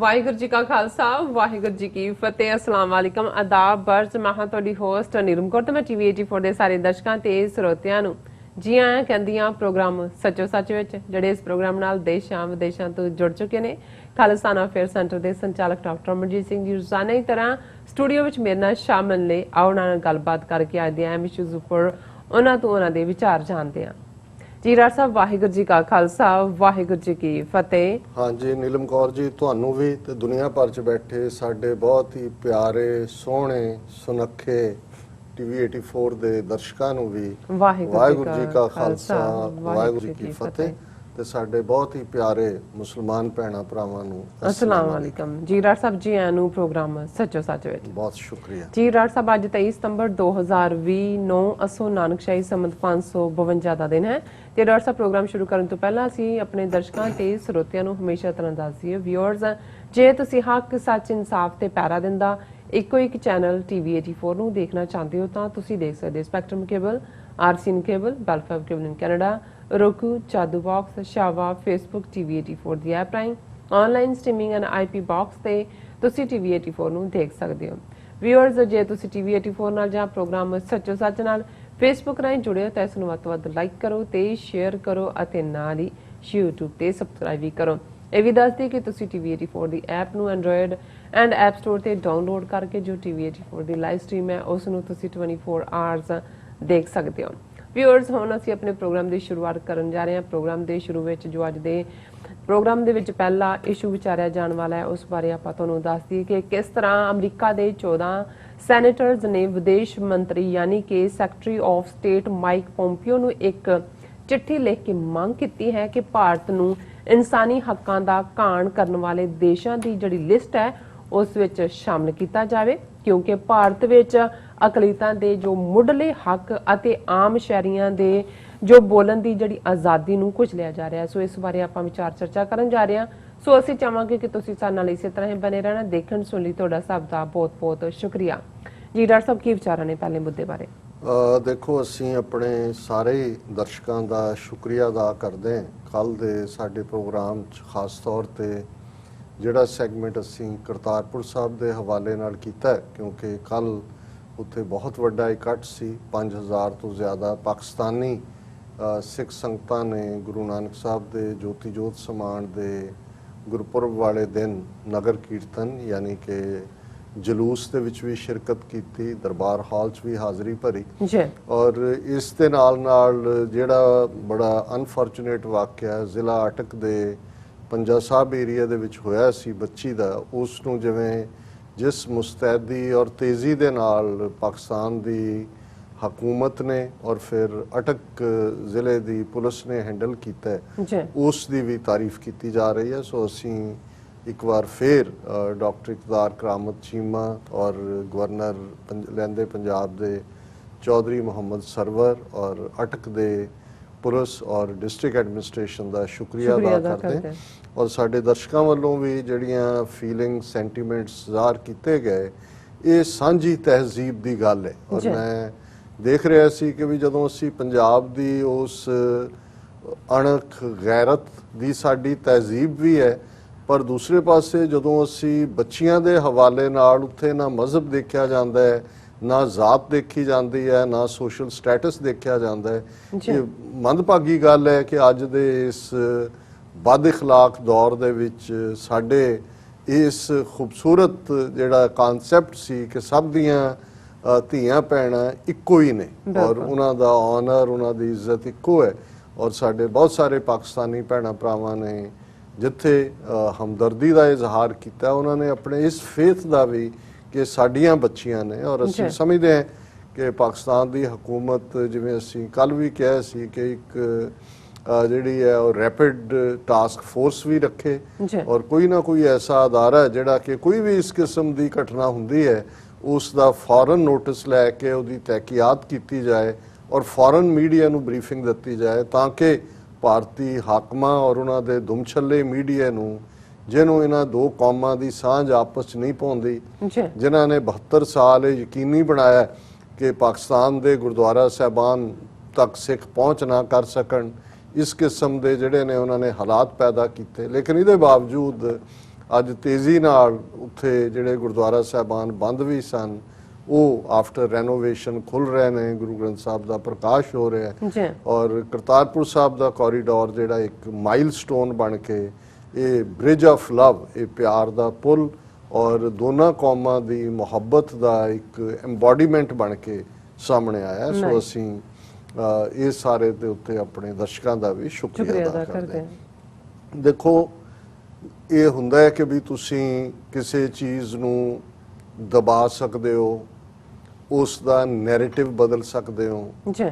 ਵਾਹਿਗੁਰੂ ਜੀ ਕਾ ਖਾਲਸਾ ਵਾਹਿਗੁਰੂ ਜੀ ਕੀ ਫਤਿਹ। ਅਸਲਾਮ ਵਾਲੇਕਮ ਆਦਾਬ ਬਰਜ। ਮੈਂ ਹਾਂ ਤੁਹਾਡੀ ਹੋਸਟ ਨੀਰਮ ਕੌਰ ਤੇ ਮੈਂ ਟੀਵੀ 84 ਦੇ ਸਾਰੇ ਦਰਸ਼ਕਾਂ ਤੇ ਸਰੋਤਿਆਂ ਨੂੰ ਜੀ ਆਇਆਂ ਕਹਿੰਦੀਆਂ ਪ੍ਰੋਗਰਾਮ ਸੱਚੋ ਸੱਚ ਵਿੱਚ, ਜਿਹੜੇ ਇਸ ਪ੍ਰੋਗਰਾਮ ਨਾਲ ਦੇਸ਼ਾਂ ਵਿਦੇਸ਼ਾਂ ਤੋਂ ਜੁੜ ਚੁੱਕੇ ਨੇ। ਖਾਲਿਸਤਾਨਾ ਅਫੇਅਰ ਸੈਂਟਰ ਦੇ ਸੰਚਾਲਕ ਡਾਕਟਰ ਅਮਰਜੀਤ ਸਿੰਘ ਜੀ ਰੋਜ਼ਾਨਾ ਦੀ ਤਰ੍ਹਾਂ ਸਟੂਡੀਓ ਵਿੱਚ ਮੇਰੇ ਨਾਲ ਸ਼ਾਮਲ ਨੇ। ਆਓ ਉਹਨਾਂ ਨਾਲ ਗੱਲਬਾਤ ਕਰਕੇ ਅੱਜ ਦੇ ਅਹਿਮ ਇਸ਼ੂਜ਼ ਉੱਪਰ ਉਹਨਾਂ ਤੋਂ ਉਹਨਾਂ ਦੇ ਵਿਚਾਰ ਜਾਣਦੇ ਹਾਂ। ਜੀ ਰਾਜ ਸਾਹਿਬ, ਵਾਹਿਗੁਰੂ ਜੀ ਕਾ ਖਾਲਸਾ ਵਾਹਿਗੁਰੂ ਜੀ ਕੀ ਫਤਿਹ। ਹਾਂਜੀ ਨੀਲਮ ਕੌਰ ਜੀ, ਤੁਹਾਨੂੰ ਵੀ ਤੇ ਦੁਨੀਆ ਭਰ 'ਚ ਬੈਠੇ ਸਾਡੇ ਬਹੁਤ ਹੀ ਪਿਆਰੇ ਸੋਹਣੇ ਸੁਨੱਖੇ ਟੀਵੀ 84 ਦੇ ਦਰਸ਼ਕਾਂ ਨੂੰ ਵੀ ਵਾਹਿਗੁਰੂ ਜੀ ਕਾ ਖਾਲਸਾ ਵਾਹਿਗੁਰੂ ਜੀ ਕੀ ਫਤਿਹ। ਤੇ ਸਾਡੇ ਬਹੁਤ ਹੀ ਪਿਆਰੇ ਮੁਸਲਮਾਨ ਭੈਣਾਂ ਭਰਾਵਾਂ ਨੂੰ ਅਸਲਾਮ ਵਾਲੇਕਮ। ਜੀ ਰਾਜ ਸਾਹਿਬ, ਜੀ ਆਇਆਂ ਨੂੰ ਪ੍ਰੋਗਰਾਮ ਸੱਚੋ ਸੱਚ ਵਿੱਚ। ਬਹੁਤ ਸ਼ੁਕਰੀਆ ਜੀ ਰਾਜ ਸਾਹਿਬ। ਅੱਜ 23 ਸਤੰਬਰ 2020 9 ਅਸੋ ਨਾਨਕਸ਼ਾਹੀ ਸੰਮਤ 552 ਦਾ ਦਿਨ ਹੈ। ਤੇ ਡਾਕਟਰ ਸਾਹਿਬ, ਪ੍ਰੋਗਰਾਮ ਸ਼ੁਰੂ ਕਰਨ ਤੋਂ ਪਹਿਲਾਂ ਅਸੀਂ ਆਪਣੇ ਦਰਸ਼ਕਾਂ ਤੇ ਸਰੋਤਿਆਂ ਨੂੰ ਹਮੇਸ਼ਾ ਤਰ੍ਹਾਂ ਦੱਸ ਦਈਏ ਵਿਊਅਰਸ, ਜੇ ਤੁਸੀਂ ਹੱਕ ਸੱਚ ਇਨਸਾਫ ਤੇ ਪੈਰਾ ਦਿੰਦਾ ਇੱਕੋ ਇੱਕ ਚੈਨਲ ਟੀਵੀ 84 ਨੂੰ ਦੇਖਣਾ ਚਾਹੁੰਦੇ ਹੋ ਤਾਂ ਤੁਸੀਂ ਦੇਖ ਸਕਦੇ ਹੋ spectrum cable, RCN cable, Bell Fibe cable in Canada, roku, ਚਾਦੂ ਬਾਕਸ, ਸ਼ਾਵਾ, ਫੇਸਬੁੱਕ ਟੀਵੀ 84 ਦੀ ਐਪ ਰਾਹੀਂ online streaming and IP box ਤੇ ਤੁਸੀਂ ਟੀਵੀ 84 ਨੂੰ ਦੇਖ ਸਕਦੇ ਹੋ। ਵਿਊਅਰਸ, ਜੇ ਤੁਸੀਂ ਟੀਵੀ 84 ਨਾਲ ਜਾਂ ਪ੍ਰੋਗਰਾਮ ਸੱਚੋ ਸੱਚ ਨਾਲ ਫੇਸਬੁੱਕ ਰਾਹੀਂ ਜੁੜੇ ਹੋ ਤਾਂ ਇਸ ਨੂੰ ਵੱਧ ਤੋਂ ਵੱਧ ਲਾਈਕ ਕਰੋ ਤੇ ਸ਼ੇਅਰ ਕਰੋ ਅਤੇ ਨਾਲ ਹੀ YouTube ਤੇ ਸਬਸਕ੍ਰਾਈਬ ਵੀ ਕਰੋ। ਇਹ ਵੀ ਦੱਸ ਦਈਏ ਕਿ ਤੁਸੀਂ ਟੀਵੀ 84 ਦੀ ਐਪ ਨੂੰ ਐਂਡਰੋਇਡ ਐਂਡ ਐਪ ਸਟੋਰ ਤੇ ਡਾਊਨਲੋਡ ਕਰਕੇ ਜੋ ਟੀਵੀ 84 ਦੀ ਲਾਈਵ ਸਟ੍ਰੀਮ ਹੈ ਉਸ ਨੂੰ ਤੁਸੀਂ 24 ਆਵਰਸ ਦੇਖ ਸਕਦੇ ਹੋ। ਵਿਊਅਰਸ, ਹੁਣ ਅਸੀਂ ਆਪਣੇ ਪ੍ਰੋਗਰਾਮ ਦੀ ਸ਼ੁਰੂਆਤ ਕਰਨ ਜਾ ਰਹੇ ਹਾਂ। ਪ੍ਰੋਗਰਾਮ ਦੇ ਸ਼ੁਰੂ ਵਿੱਚ ਜੋ ਅੱਜ ਦੇ ਪ੍ਰੋਗਰਾਮ ਦੇ ਵਿੱਚ ਪਹਿਲਾ ਇਸ਼ੂ ਵਿਚਾਰਿਆ ਜਾਣ ਵਾਲਾ ਹੈ ਉਸ ਬਾਰੇ ਆਪਾਂ ਤੁਹਾਨੂੰ ਦੱਸ ਦਈਏ ਕਿ ਕਿਸ ਤਰ੍ਹਾਂ ਅਮਰੀਕਾ ਦੇ 14 ਸੈਨੇਟਰਸ ਨੇ ਵਿਦੇਸ਼ ਮੰਤਰੀ ਯਾਨੀ ਕਿ secretary of state Mike Pompeo ਨੂੰ ਇੱਕ ਚਿੱਠੀ ਲਿਖ ਕੇ ਮੰਗ ਕੀਤੀ ਹੈ ਕਿ ਭਾਰਤ ਨੂੰ ਇਨਸਾਨੀ ਹੱਕਾਂ ਦਾ ਘਾਣ ਕਰਨ ਵਾਲੇ ਦੇਸ਼ਾਂ ਦੀ ਜਿਹੜੀ ਲਿਸਟ ਹੈ ਉਸ ਵਿੱਚ ਸ਼ਾਮਲ ਕੀਤਾ ਜਾਵੇ, ਕਿਉਂਕਿ ਭਾਰਤ ਵਿੱਚ ਅਕਲੀਤਾਂ ਦੇ ਜੋ ਮੁੱਢਲੇ ਹੱਕ ਅਤੇ ਆਮ ਸ਼ਹਿਰੀਆਂ ਦੇ ਜੋ ਬੋਲਣ ਦੀ ਜਿਹੜੀ ਆਜ਼ਾਦੀ ਨੂੰ ਕੁਚਲਿਆ ਜਾ ਰਿਹਾ। ਸੋ ਇਸ ਬਾਰੇ ਆਪਾਂ ਵਿਚਾਰ ਚਰਚਾ ਕਰਨ ਜਾ ਰਹੇ ਹਾਂ। ਸੋ ਅਸੀਂ ਚਾਹਾਂਗੇ ਕਿ ਤੁਸੀਂ ਸਾਡੇ ਨਾਲ ਇਸੇ ਤਰ੍ਹਾਂ ਹੀ ਬਨੇ ਰਹਿਣਾ। ਦੇਖਣ ਸੁਣ ਲਈ ਤੁਹਾਡਾ ਸਭ ਦਾ ਬਹੁਤ ਬਹੁਤ ਸ਼ੁਕਰੀਆ। ਜੀ ਡਾਕਟਰ ਸਾਹਿਬ, ਕੀ ਵਿਚਾਰਾਂ ਨੇ ਪਹਿਲੇ ਮੁੱਦੇ ਬਾਰੇ? ਦੇਖੋ, ਅਸੀਂ ਆਪਣੇ ਸਾਰੇ ਦਰਸ਼ਕਾਂ ਦਾ ਸ਼ੁਕਰੀਆ ਅਦਾ ਕਰਦੇ ਹਾਂ। ਕੱਲ੍ਹ ਦੇ ਸਾਡੇ ਪ੍ਰੋਗਰਾਮ 'ਚ ਖਾਸ ਤੌਰ 'ਤੇ ਜਿਹੜਾ ਸੈਗਮੈਂਟ ਅਸੀਂ ਕਰਤਾਰਪੁਰ ਸਾਹਿਬ ਦੇ ਹਵਾਲੇ ਨਾਲ ਕੀਤਾ, ਕਿਉਂਕਿ ਕੱਲ੍ਹ ਉੱਥੇ ਬਹੁਤ ਵੱਡਾ ਇਕੱਠ ਸੀ। 5000 ਤੋਂ ਜ਼ਿਆਦਾ ਪਾਕਿਸਤਾਨੀ ਸਿੱਖ ਸੰਗਤਾਂ ਨੇ ਗੁਰੂ ਨਾਨਕ ਸਾਹਿਬ ਦੇ ਜੋਤੀ ਜੋਤ ਸਮਾਨ ਦੇ ਗੁਰਪੁਰਬ ਵਾਲੇ ਦਿਨ ਨਗਰ ਕੀਰਤਨ ਯਾਨੀ ਕਿ ਜਲੂਸ ਦੇ ਵਿੱਚ ਵੀ ਸ਼ਿਰਕਤ ਕੀਤੀ, ਦਰਬਾਰ ਹਾਲ 'ਚ ਵੀ ਹਾਜ਼ਰੀ ਭਰੀ। ਔਰ ਇਸ ਦੇ ਨਾਲ ਨਾਲ ਜਿਹੜਾ ਬੜਾ ਅਨਫੋਰਚੂਨੇਟ ਵਾਕਿਆ ਜ਼ਿਲ੍ਹਾ ਅਟਕ ਦੇ ਪੰਜਾ ਸਾਹਿਬ ਏਰੀਆ ਦੇ ਵਿੱਚ ਹੋਇਆ ਸੀ ਬੱਚੀ ਦਾ, ਉਸ ਨੂੰ ਜਿਸ ਮੁਸਤੈਦੀ ਔਰ ਤੇਜ਼ੀ ਦੇ ਨਾਲ ਪਾਕਿਸਤਾਨ ਦੀ ਹਕੂਮਤ ਨੇ ਔਰ ਫਿਰ ਅਟਕ ਜ਼ਿਲ੍ਹੇ ਦੀ ਪੁਲਿਸ ਨੇ ਹੈਂਡਲ ਕੀਤਾ, ਉਸ ਦੀ ਵੀ ਤਾਰੀਫ ਕੀਤੀ ਜਾ ਰਹੀ ਹੈ। ਸੋ ਅਸੀਂ ਇੱਕ ਵਾਰ ਫਿਰ ਡਾਕਟਰ ਇਕਤਦਾਰ ਕਰਾਮਤ ਚੀਮਾ ਔਰ ਗਵਰਨਰ ਲਹਿੰਦੇ ਪੰਜਾਬ ਦੇ ਚੌਧਰੀ ਮੁਹੰਮਦ ਸਰਵਰ ਔਰ ਅਟਕ ਦੇ ਪੁਲਿਸ ਔਰ ਡਿਸਟ੍ਰਿਕਟ ਐਡਮਿਨਿਸਟ੍ਰੇਸ਼ਨ ਦਾ ਸ਼ੁਕਰੀਆ ਅਦਾ ਕਰਦੇ ਔਰ ਸਾਡੇ ਦਰਸ਼ਕਾਂ ਵੱਲੋਂ ਵੀ ਜਿਹੜੀਆਂ ਫੀਲਿੰਗ ਸੈਂਟੀਮੈਂਟਸ ਜ਼ਾਹਰ ਕੀਤੇ ਗਏ, ਇਹ ਸਾਂਝੀ ਤਹਿਜ਼ੀਬ ਦੀ ਗੱਲ ਹੈ। ਔਰ ਮੈਂ ਦੇਖ ਰਿਹਾ ਸੀ ਕਿ ਵੀ ਜਦੋਂ ਅਸੀਂ ਪੰਜਾਬ ਦੀ ਉਸ ਅਣਖ ਗੈਰਤ ਦੀ ਸਾਡੀ ਤਹਿਜ਼ੀਬ ਵੀ ਹੈ, ਪਰ ਦੂਸਰੇ ਪਾਸੇ ਜਦੋਂ ਅਸੀਂ ਬੱਚੀਆਂ ਦੇ ਹਵਾਲੇ ਨਾਲ ਉੱਥੇ ਨਾ ਮਜ਼ਹਬ ਦੇਖਿਆ ਜਾਂਦਾ ਹੈ, ਨਾ ਜ਼ਾਤ ਦੇਖੀ ਜਾਂਦੀ ਹੈ, ਨਾ ਸੋਸ਼ਲ ਸਟੇਟਸ ਦੇਖਿਆ ਜਾਂਦਾ ਹੈ। ਇਹ ਮੰਦਭਾਗੀ ਗੱਲ ਹੈ ਕਿ ਅੱਜ ਦੇ ਇਸ ਬਦ ਇਖਲਾਕ ਦੌਰ ਦੇ ਵਿੱਚ ਸਾਡੇ ਇਸ ਖੂਬਸੂਰਤ ਜਿਹੜਾ ਕਨਸੈਪਟ ਸੀ ਕਿ ਸਭ ਦੀਆਂ ਧੀਆਂ ਭੈਣਾਂ ਇੱਕੋ ਹੀ ਨੇ ਔਰ ਉਹਨਾਂ ਦਾ ਆਨਰ, ਉਹਨਾਂ ਦੀ ਇੱਜ਼ਤ ਇੱਕੋ ਹੈ। ਔਰ ਸਾਡੇ ਬਹੁਤ ਸਾਰੇ ਪਾਕਿਸਤਾਨੀ ਭੈਣਾਂ ਭਰਾਵਾਂ ਨੇ ਜਿੱਥੇ ਹਮਦਰਦੀ ਦਾ ਇਜ਼ਹਾਰ ਕੀਤਾ, ਉਹਨਾਂ ਨੇ ਆਪਣੇ ਇਸ ਫੇਥ ਦਾ ਵੀ ਕਿ ਸਾਡੀਆਂ ਬੱਚੀਆਂ ਨੇ। ਔਰ ਅਸੀਂ ਸਮਝਦੇ ਹਾਂ ਕਿ ਪਾਕਿਸਤਾਨ ਦੀ ਹਕੂਮਤ, ਜਿਵੇਂ ਅਸੀਂ ਕੱਲ੍ਹ ਵੀ ਕਿਹਾ ਸੀ ਕਿ ਇੱਕ ਜਿਹੜੀ ਹੈ ਉਹ ਰੈਪਿਡ ਟਾਸਕ ਫੋਰਸ ਵੀ ਰੱਖੇ ਔਰ ਕੋਈ ਨਾ ਕੋਈ ਐਸਾ ਅਦਾਰਾ ਜਿਹੜਾ ਕਿ ਕੋਈ ਵੀ ਇਸ ਕਿਸਮ ਦੀ ਘਟਨਾ ਹੁੰਦੀ ਹੈ ਉਸ ਦਾ ਫੌਰਨ ਨੋਟਿਸ ਲੈ ਕੇ ਉਹਦੀ ਤਹਿਕੀਕਾਤ ਕੀਤੀ ਜਾਏ ਔਰ ਫੌਰਨ ਮੀਡੀਆ ਨੂੰ ਬਰੀਫਿੰਗ ਦਿੱਤੀ ਜਾਏ, ਤਾਂ ਕਿ ਭਾਰਤੀ ਹਾਕਮਾਂ ਔਰ ਉਹਨਾਂ ਦੇ ਦੁਮਛੱਲੇ ਮੀਡੀਆ ਨੂੰ, ਜਿਹਨੂੰ ਇਹਨਾਂ ਦੋ ਕੌਮਾਂ ਦੀ ਸਾਂਝ ਆਪਸ 'ਚ ਨਹੀਂ ਪਾਉਂਦੀ, ਜਿਨ੍ਹਾਂ ਨੇ 72 ਸਾਲ ਇਹ ਯਕੀਨੀ ਬਣਾਇਆ ਕਿ ਪਾਕਿਸਤਾਨ ਦੇ ਗੁਰਦੁਆਰਾ ਸਾਹਿਬਾਨ ਤੱਕ ਸਿੱਖ ਪਹੁੰਚ ਨਾ ਕਰ ਸਕਣ, ਇਸ ਕਿਸਮ ਦੇ ਜਿਹੜੇ ਨੇ ਉਹਨਾਂ ਨੇ ਹਾਲਾਤ ਪੈਦਾ ਕੀਤੇ। ਲੇਕਿਨ ਇਹਦੇ ਬਾਵਜੂਦ ਅੱਜ ਤੇਜ਼ੀ ਨਾਲ ਉੱਥੇ ਜਿਹੜੇ ਗੁਰਦੁਆਰਾ ਸਾਹਿਬਾਨ ਬੰਦ ਵੀ ਸਨ ਉਹ ਆਫਟਰ ਰੈਨੋਵੇਸ਼ਨ ਖੁੱਲ ਰਹੇ ਨੇ, ਗੁਰੂ ਗ੍ਰੰਥ ਸਾਹਿਬ ਦਾ ਪ੍ਰਕਾਸ਼ ਹੋ ਰਿਹਾ ਹੈ ਔਰ ਕਰਤਾਰਪੁਰ ਸਾਹਿਬ ਦਾ ਕੋਰੀਡੋਰ ਜਿਹੜਾ ਇੱਕ ਮਾਈਲਸਟੋਨ ਬਣ ਕੇ ਇਹ ਬ੍ਰਿਜ ਆਫ ਲਵ, ਇਹ ਪਿਆਰ ਦਾ ਪੁਲ ਔਰ ਦੋਨਾਂ ਕੌਮਾਂ ਦੀ ਮੁਹੱਬਤ ਦਾ ਇੱਕ ਐਮਬੋਡੀਮੈਂਟ ਬਣ ਕੇ ਸਾਹਮਣੇ ਆਇਆ। ਸੋ ਅਸੀਂ ਇਸ ਸਾਰੇ ਦੇ ਉੱਤੇ ਆਪਣੇ ਦਰਸ਼ਕਾਂ ਦਾ ਵੀ ਸ਼ੁਕਰੀਆ ਅਦਾ ਕਰਦੇ ਹਾਂ। ਦੇਖੋ, ਇਹ ਹੁੰਦਾ ਹੈ ਕਿ ਵੀ ਤੁਸੀਂ ਕਿਸੇ ਚੀਜ਼ ਨੂੰ ਦਬਾ ਸਕਦੇ ਹੋ, ਉਸ ਦਾ ਨੈਰੇਟਿਵ ਬਦਲ ਸਕਦੇ ਹੋ ਜੀ,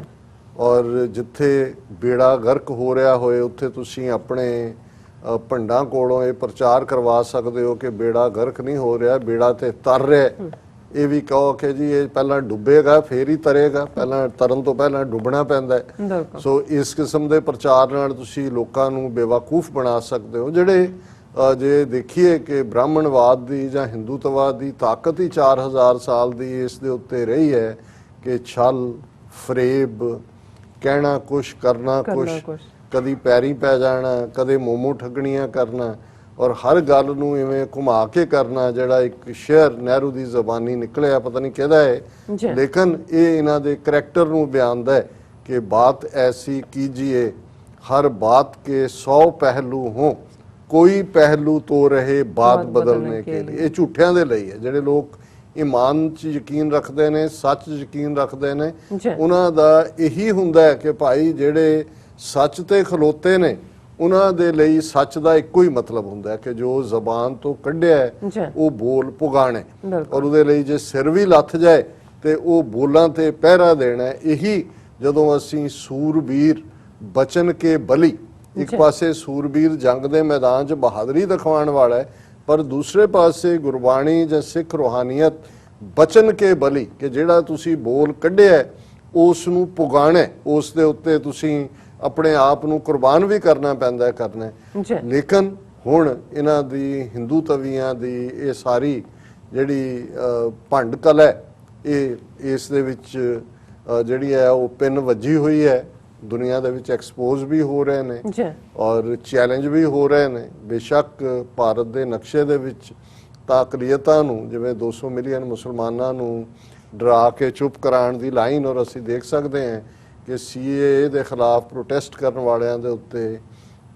ਔਰ ਜਿੱਥੇ ਬੇੜਾ ਗਰਕ ਹੋ ਰਿਹਾ ਹੋਏ ਉੱਥੇ ਤੁਸੀਂ ਆਪਣੇ ਭੰਡਾਂ ਕੋਲੋਂ ਇਹ ਪ੍ਰਚਾਰ ਕਰਵਾ ਸਕਦੇ ਹੋ ਕਿ ਬੇੜਾ ਗਰਕ ਨਹੀਂ ਹੋ ਰਿਹਾ, ਬੇੜਾ ਤੇ ਤਰ ਰਿਹਾ। ਇਹ ਵੀ ਕਹੋ ਕਿ ਜੀ ਇਹ ਪਹਿਲਾਂ ਡੁੱਬੇਗਾ ਫੇਰ ਹੀ ਤਰੇਗਾ, ਪਹਿਲਾਂ ਤਰਨ ਤੋਂ ਪਹਿਲਾਂ ਡੁੱਬਣਾ ਪੈਂਦਾ ਹੈ। ਸੋ ਇਸ ਕਿਸਮ ਦੇ ਪ੍ਰਚਾਰ ਨਾਲ ਤੁਸੀਂ ਲੋਕਾਂ ਨੂੰ ਬੇਵਕੂਫ ਬਣਾ ਸਕਦੇ ਹੋ। ਜਿਹੜੇ ਜੇ ਦੇਖੀਏ ਕਿ ਬ੍ਰਾਹਮਣਵਾਦ ਦੀ ਜਾਂ ਹਿੰਦੂਤਵਾਦ ਦੀ ਤਾਕਤ ਹੀ 4000 ਸਾਲ ਦੀ ਇਸ ਦੇ ਉੱਤੇ ਰਹੀ ਹੈ ਕਿ ਛਲ ਫਰੇਬ, ਕਹਿਣਾ ਕੁਛ ਕਰਨਾ ਕੁਛ, ਕਦੀ ਪੈਰੀ ਪੈ ਜਾਣਾ, ਕਦੇ ਮੋਮੋ ਠੱਗਣੀਆਂ ਕਰਨਾ ਔਰ ਹਰ ਗੱਲ ਨੂੰ ਇਵੇਂ ਘੁਮਾ ਕੇ ਕਰਨਾ। ਜਿਹੜਾ ਇੱਕ ਸ਼ੇਅਰ ਨਹਿਰੂ ਦੀ ਜ਼ਬਾਨੀ ਨਿਕਲਿਆ, ਪਤਾ ਨਹੀਂ ਕਿਹਦਾ ਹੈ, ਲੇਕਿਨ ਇਹ ਇਹਨਾਂ ਦੇ ਕਰੈਕਟਰ ਨੂੰ ਬਿਆਨਦਾ ਹੈ ਕਿ ਬਾਤ ਐਸੀ ਕੀਜੀਏ ਹਰ ਬਾਤ ਕੇ 100 ਪਹਿਲੂ ਹੋ, ਕੋਈ ਪਹਿਲੂ ਤੋ ਰਹੇ ਬਾਤ ਬਦਲਨੇ ਕੇ ਲਈ। ਇਹ ਝੂਠਿਆਂ ਦੇ ਲਈ ਹੈ। ਜਿਹੜੇ ਲੋਕ ਈਮਾਨ 'ਚ ਯਕੀਨ ਰੱਖਦੇ ਨੇ, ਸੱਚ 'ਚ ਯਕੀਨ ਰੱਖਦੇ ਨੇ, ਉਹਨਾਂ ਦਾ ਇਹੀ ਹੁੰਦਾ ਹੈ ਕਿ ਭਾਈ ਜਿਹੜੇ ਸੱਚ ਤੇ ਖਲੋਤੇ ਨੇ ਉਹਨਾਂ ਦੇ ਲਈ ਸੱਚ ਦਾ ਇੱਕੋ ਹੀ ਮਤਲਬ ਹੁੰਦਾ ਹੈ ਕਿ ਜੋ ਜ਼ਬਾਨ ਤੋਂ ਕੱਢਿਆ ਉਹ ਬੋਲ ਪੁਗਾਣੇ, ਔਰ ਉਹਦੇ ਲਈ ਜੇ ਸਿਰ ਵੀ ਲੱਥ ਜਾਏ ਤੇ ਉਹ ਬੋਲਾਂ ਤੇ ਪਹਿਰਾ ਦੇਣਾ। ਇਹੀ ਜਦੋਂ ਅਸੀਂ ਸੂਰਬੀਰ ਬਚਨ ਕੇ ਬਲੀ, ਇੱਕ ਪਾਸੇ ਸੂਰਬੀਰ ਜੰਗ ਦੇ ਮੈਦਾਨ 'ਚ ਬਹਾਦਰੀ ਦਿਖਾਉਣ ਵਾਲਾ ਹੈ, ਪਰ ਦੂਸਰੇ ਪਾਸੇ ਗੁਰਬਾਣੀ ਜਾਂ ਸਿੱਖ ਰੂਹਾਨੀਅਤ ਬਚਨ ਕੇ ਬਲੀ ਕਿ ਜਿਹੜਾ ਤੁਸੀਂ ਬੋਲ ਕੱਢਿਆ ਉਸ ਨੂੰ ਪੁਗਾਣਾ, ਉਸ ਦੇ ਉੱਤੇ ਤੁਸੀਂ ਆਪਣੇ ਆਪ ਨੂੰ ਕੁਰਬਾਨ ਵੀ ਕਰਨਾ ਪੈਂਦਾ ਕਰਨਾ। ਲੇਕਿਨ ਹੁਣ ਇਹਨਾਂ ਦੀ ਹਿੰਦੂ ਤਵੀਆਂ ਦੀ ਇਹ ਸਾਰੀ ਜਿਹੜੀ ਭੰਡ ਕਲਾ ਹੈ, ਇਹ ਇਸ ਦੇ ਵਿੱਚ ਜਿਹੜੀ ਹੈ ਉਹ ਪਿੰਨ ਵੱਜੀ ਹੋਈ ਹੈ। ਦੁਨੀਆ ਦੇ ਵਿੱਚ ਐਕਸਪੋਜ਼ ਵੀ ਹੋ ਰਹੇ ਨੇ ਔਰ ਚੈਲੰਜ ਵੀ ਹੋ ਰਹੇ ਨੇ। ਬੇਸ਼ੱਕ ਭਾਰਤ ਦੇ ਨਕਸ਼ੇ ਦੇ ਵਿੱਚ ਤਾਂ ਅਕਲੀਅਤਾਂ ਨੂੰ, ਜਿਵੇਂ 200 ਮਿਲੀਅਨ ਮੁਸਲਮਾਨਾਂ ਨੂੰ ਡਰਾ ਕੇ ਚੁੱਪ ਕਰਾਉਣ ਦੀ ਲਾਈਨ, ਔਰ ਅਸੀਂ ਦੇਖ ਸਕਦੇ ਹਾਂ ਕਿ CAA ਦੇ ਖਿਲਾਫ ਪ੍ਰੋਟੈਸਟ ਕਰਨ ਵਾਲਿਆਂ ਦੇ ਉੱਤੇ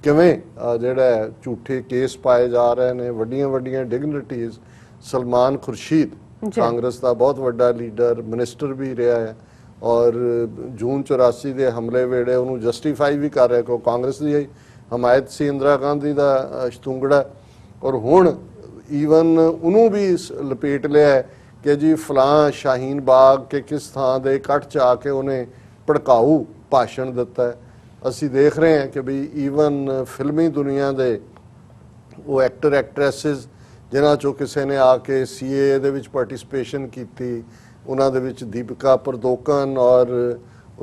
ਕਿਵੇਂ ਜਿਹੜਾ ਝੂਠੇ ਕੇਸ ਪਾਏ ਜਾ ਰਹੇ ਨੇ। ਵੱਡੀਆਂ ਵੱਡੀਆਂ ਡਿਗਨਿਟੀਜ਼, ਸਲਮਾਨ ਖੁਰਸ਼ੀਦ ਕਾਂਗਰਸ ਦਾ ਬਹੁਤ ਵੱਡਾ ਲੀਡਰ, ਮਿਨਿਸਟਰ ਵੀ ਰਿਹਾ ਹੈ ਔਰ ਜੂਨ 84 ਦੇ ਹਮਲੇ ਵੇਲੇ ਉਹਨੂੰ ਜਸਟੀਫਾਈ ਵੀ ਕਰ ਰਿਹਾ ਕਿ ਉਹ ਕਾਂਗਰਸ ਦੀ ਹਮਾਇਤ ਸੀ, ਇੰਦਰਾ ਗਾਂਧੀ ਦਾ ਸ਼ਤੁੰਗੜਾ। ਔਰ ਹੁਣ ਈਵਨ ਉਹਨੂੰ ਵੀ ਲਪੇਟ ਲਿਆ ਕਿ ਜੀ ਫਲਾਂ ਸ਼ਾਹੀਨ ਬਾਗ ਕੇ ਕਿਸ ਥਾਂ ਦੇ ਇਕੱਠ 'ਚ ਆ ਕੇ ਉਹਨੇ ਭੜਕਾਊ ਭਾਸ਼ਣ ਦਿੱਤਾ। ਅਸੀਂ ਦੇਖ ਰਹੇ ਹਾਂ ਕਿ ਵੀ ਈਵਨ ਫਿਲਮੀ ਦੁਨੀਆ ਦੇ ਉਹ ਐਕਟਰ ਐਕਟਰੈਸਿਸ ਜਿਨ੍ਹਾਂ 'ਚੋਂ ਕਿਸੇ ਨੇ ਆ ਕੇ CAA ਦੇ ਵਿੱਚ ਪਾਰਟਿਸਿਪੇਸ਼ਨ ਕੀਤੀ, ਉਹਨਾਂ ਦੇ ਵਿੱਚ ਦੀਪਿਕਾ ਪਰਦੋਕਨ ਔਰ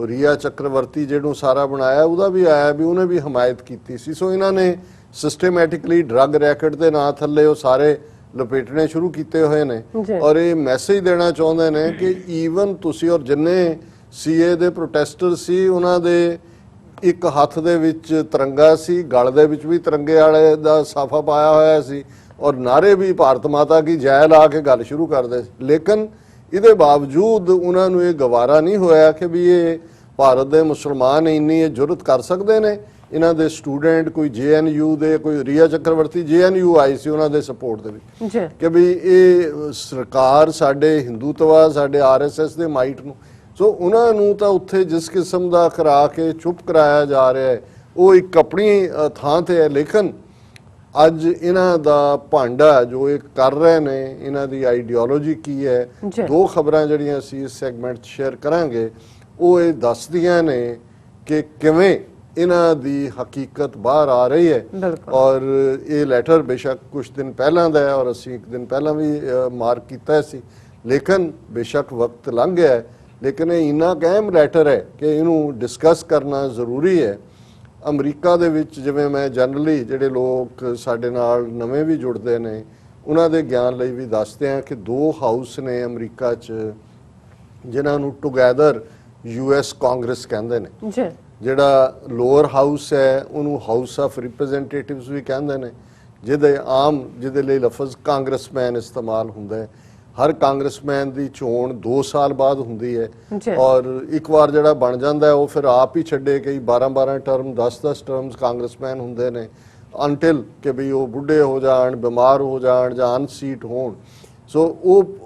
ਰੀਆ ਚੱਕਰਵਰਤੀ ਜਿਹਨੂੰ ਸਾਰਾ ਬਣਾਇਆ, ਉਹਦਾ ਵੀ ਆਇਆ ਵੀ ਉਹਨੇ ਵੀ ਹਮਾਇਤ ਕੀਤੀ ਸੀ। ਸੋ ਇਹਨਾਂ ਨੇ ਸਿਸਟੇਮੈਟਿਕਲੀ ਡਰੱਗ ਰੈਕਟ ਦੇ ਨਾਂ ਥੱਲੇ ਉਹ ਸਾਰੇ ਲਪੇਟਣੇ ਸ਼ੁਰੂ ਕੀਤੇ ਹੋਏ ਨੇ ਔਰ ਇਹ ਮੈਸੇਜ ਦੇਣਾ ਚਾਹੁੰਦੇ ਨੇ ਕਿ ਈਵਨ ਤੁਸੀਂ ਔਰ ਜਿੰਨੇ CAA ਦੇ ਪ੍ਰੋਟੈਸਟਰ ਸੀ ਉਹਨਾਂ ਦੇ ਇੱਕ ਹੱਥ ਦੇ ਵਿੱਚ ਤਿਰੰਗਾ ਸੀ, ਗਲ ਦੇ ਵਿੱਚ ਵੀ ਤਿਰੰਗੇ ਵਾਲੇ ਦਾ ਸਾਫਾ ਪਾਇਆ ਹੋਇਆ ਸੀ ਔਰ ਨਾਰੇ ਵੀ ਭਾਰਤ ਮਾਤਾ ਕੀ ਜੈ ਲਾ ਕੇ ਗੱਲ ਸ਼ੁਰੂ ਕਰਦੇ ਸੀ। ਲੇਕਿਨ ਇਹਦੇ ਬਾਵਜੂਦ ਉਹਨਾਂ ਨੂੰ ਇਹ ਗਵਾਰਾ ਨਹੀਂ ਹੋਇਆ ਕਿ ਵੀ ਇਹ ਭਾਰਤ ਦੇ ਮੁਸਲਮਾਨ ਇੰਨੀ ਇਹ ਜੁਰਤ ਕਰ ਸਕਦੇ ਨੇ। ਇਹਨਾਂ ਦੇ ਸਟੂਡੈਂਟ ਕੋਈ JNU ਦੇ, ਕੋਈ ਰੀਆ ਚੱਕਰਵਰਤੀ JNU ਆਈ ਸੀ ਉਹਨਾਂ ਦੇ ਸਪੋਰਟ ਦੇ ਵਿੱਚ ਕਿ ਵੀ ਇਹ ਸਰਕਾਰ ਸਾਡੇ ਹਿੰਦੂਤਵਾ, ਸਾਡੇ RSS ਦੇ ਮਾਈਟ ਨੂੰ, ਸੋ ਉਹਨਾਂ ਨੂੰ ਤਾਂ ਉੱਥੇ ਜਿਸ ਕਿਸਮ ਦਾ ਕਰਾ ਕੇ ਚੁੱਪ ਕਰਾਇਆ ਜਾ ਰਿਹਾ ਹੈ ਉਹ ਇੱਕ ਆਪਣੀ ਥਾਂ ਤੇ ਹੈ। ਲੇਕਿਨ ਅੱਜ ਇਹਨਾਂ ਦਾ ਭਾਂਡਾ ਜੋ ਇਹ ਕਰ ਰਹੇ ਨੇ, ਇਹਨਾਂ ਦੀ ਆਈਡੀਓਲੋਜੀ ਕੀ ਹੈ, ਦੋ ਖਬਰਾਂ ਜਿਹੜੀਆਂ ਅਸੀਂ ਇਸ ਸੈਗਮੈਂਟ 'ਚ ਸ਼ੇਅਰ ਕਰਾਂਗੇ ਉਹ ਇਹ ਦੱਸਦੀਆਂ ਨੇ ਕਿ ਕਿਵੇਂ ਇਹਨਾਂ ਦੀ ਹਕੀਕਤ ਬਾਹਰ ਆ ਰਹੀ ਹੈ। ਔਰ ਇਹ ਲੈਟਰ ਬੇਸ਼ੱਕ ਕੁਝ ਦਿਨ ਪਹਿਲਾਂ ਦਾ ਹੈ ਔਰ ਅਸੀਂ ਇੱਕ ਦਿਨ ਪਹਿਲਾਂ ਵੀ ਮਾਰਕ ਕੀਤਾ ਸੀ, ਲੇਕਿਨ ਬੇਸ਼ੱਕ ਵਕਤ ਲੰਘ ਗਿਆ ਹੈ, ਲੇਕਿਨ ਇਹ ਇੰਨਾ ਅਹਿਮ ਲੈਟਰ ਹੈ ਕਿ ਇਹਨੂੰ ਡਿਸਕਸ ਕਰਨਾ ਜ਼ਰੂਰੀ ਹੈ। ਅਮਰੀਕਾ ਦੇ ਵਿੱਚ ਜਿਵੇਂ ਮੈਂ ਜਨਰਲੀ ਜਿਹੜੇ ਲੋਕ ਸਾਡੇ ਨਾਲ ਨਵੇਂ ਵੀ ਜੁੜਦੇ ਨੇ ਉਹਨਾਂ ਦੇ ਗਿਆਨ ਲਈ ਵੀ ਦੱਸਦੇ ਹਾਂ ਕਿ ਦੋ ਹਾਊਸ ਨੇ ਅਮਰੀਕਾ 'ਚ ਜਿਨ੍ਹਾਂ ਨੂੰ ਟੁਗੈਦਰ US ਕਾਂਗਰਸ ਕਹਿੰਦੇ ਨੇ। ਜਿਹੜਾ ਲੋਅਰ ਹਾਊਸ ਹੈ ਉਹਨੂੰ ਹਾਊਸ ਆਫ ਰਿਪਰੈਜ਼ੈਂਟੇਟਿਵਸ ਵੀ ਕਹਿੰਦੇ ਨੇ, ਜਿਹਦੇ ਲਈ ਲਫ਼ਜ਼ ਕਾਂਗਰਸਮੈਨ ਇਸਤੇਮਾਲ ਹੁੰਦਾ ਹੈ। ਹਰ ਕਾਂਗਰਸਮੈਨ ਦੀ ਚੋਣ 2 ਸਾਲ ਬਾਅਦ ਹੁੰਦੀ ਹੈ ਔਰ ਇੱਕ ਵਾਰ ਜਿਹੜਾ ਬਣ ਜਾਂਦਾ ਹੈ ਉਹ ਫਿਰ ਆਪ ਹੀ ਛੱਡੇ ਕਈ 12 ਟਰਮ 10 ਟਰਮਸ ਕਾਂਗਰਸਮੈਨ ਹੁੰਦੇ ਨੇ ਅੰਟਿਲ ਕਿ ਵੀ ਉਹ ਬੁੱਢੇ ਹੋ ਜਾਣ, ਬਿਮਾਰ ਹੋ ਜਾਣ ਜਾਂ ਅਨਸੀਟ ਹੋਣ। ਸੋ ਉਹ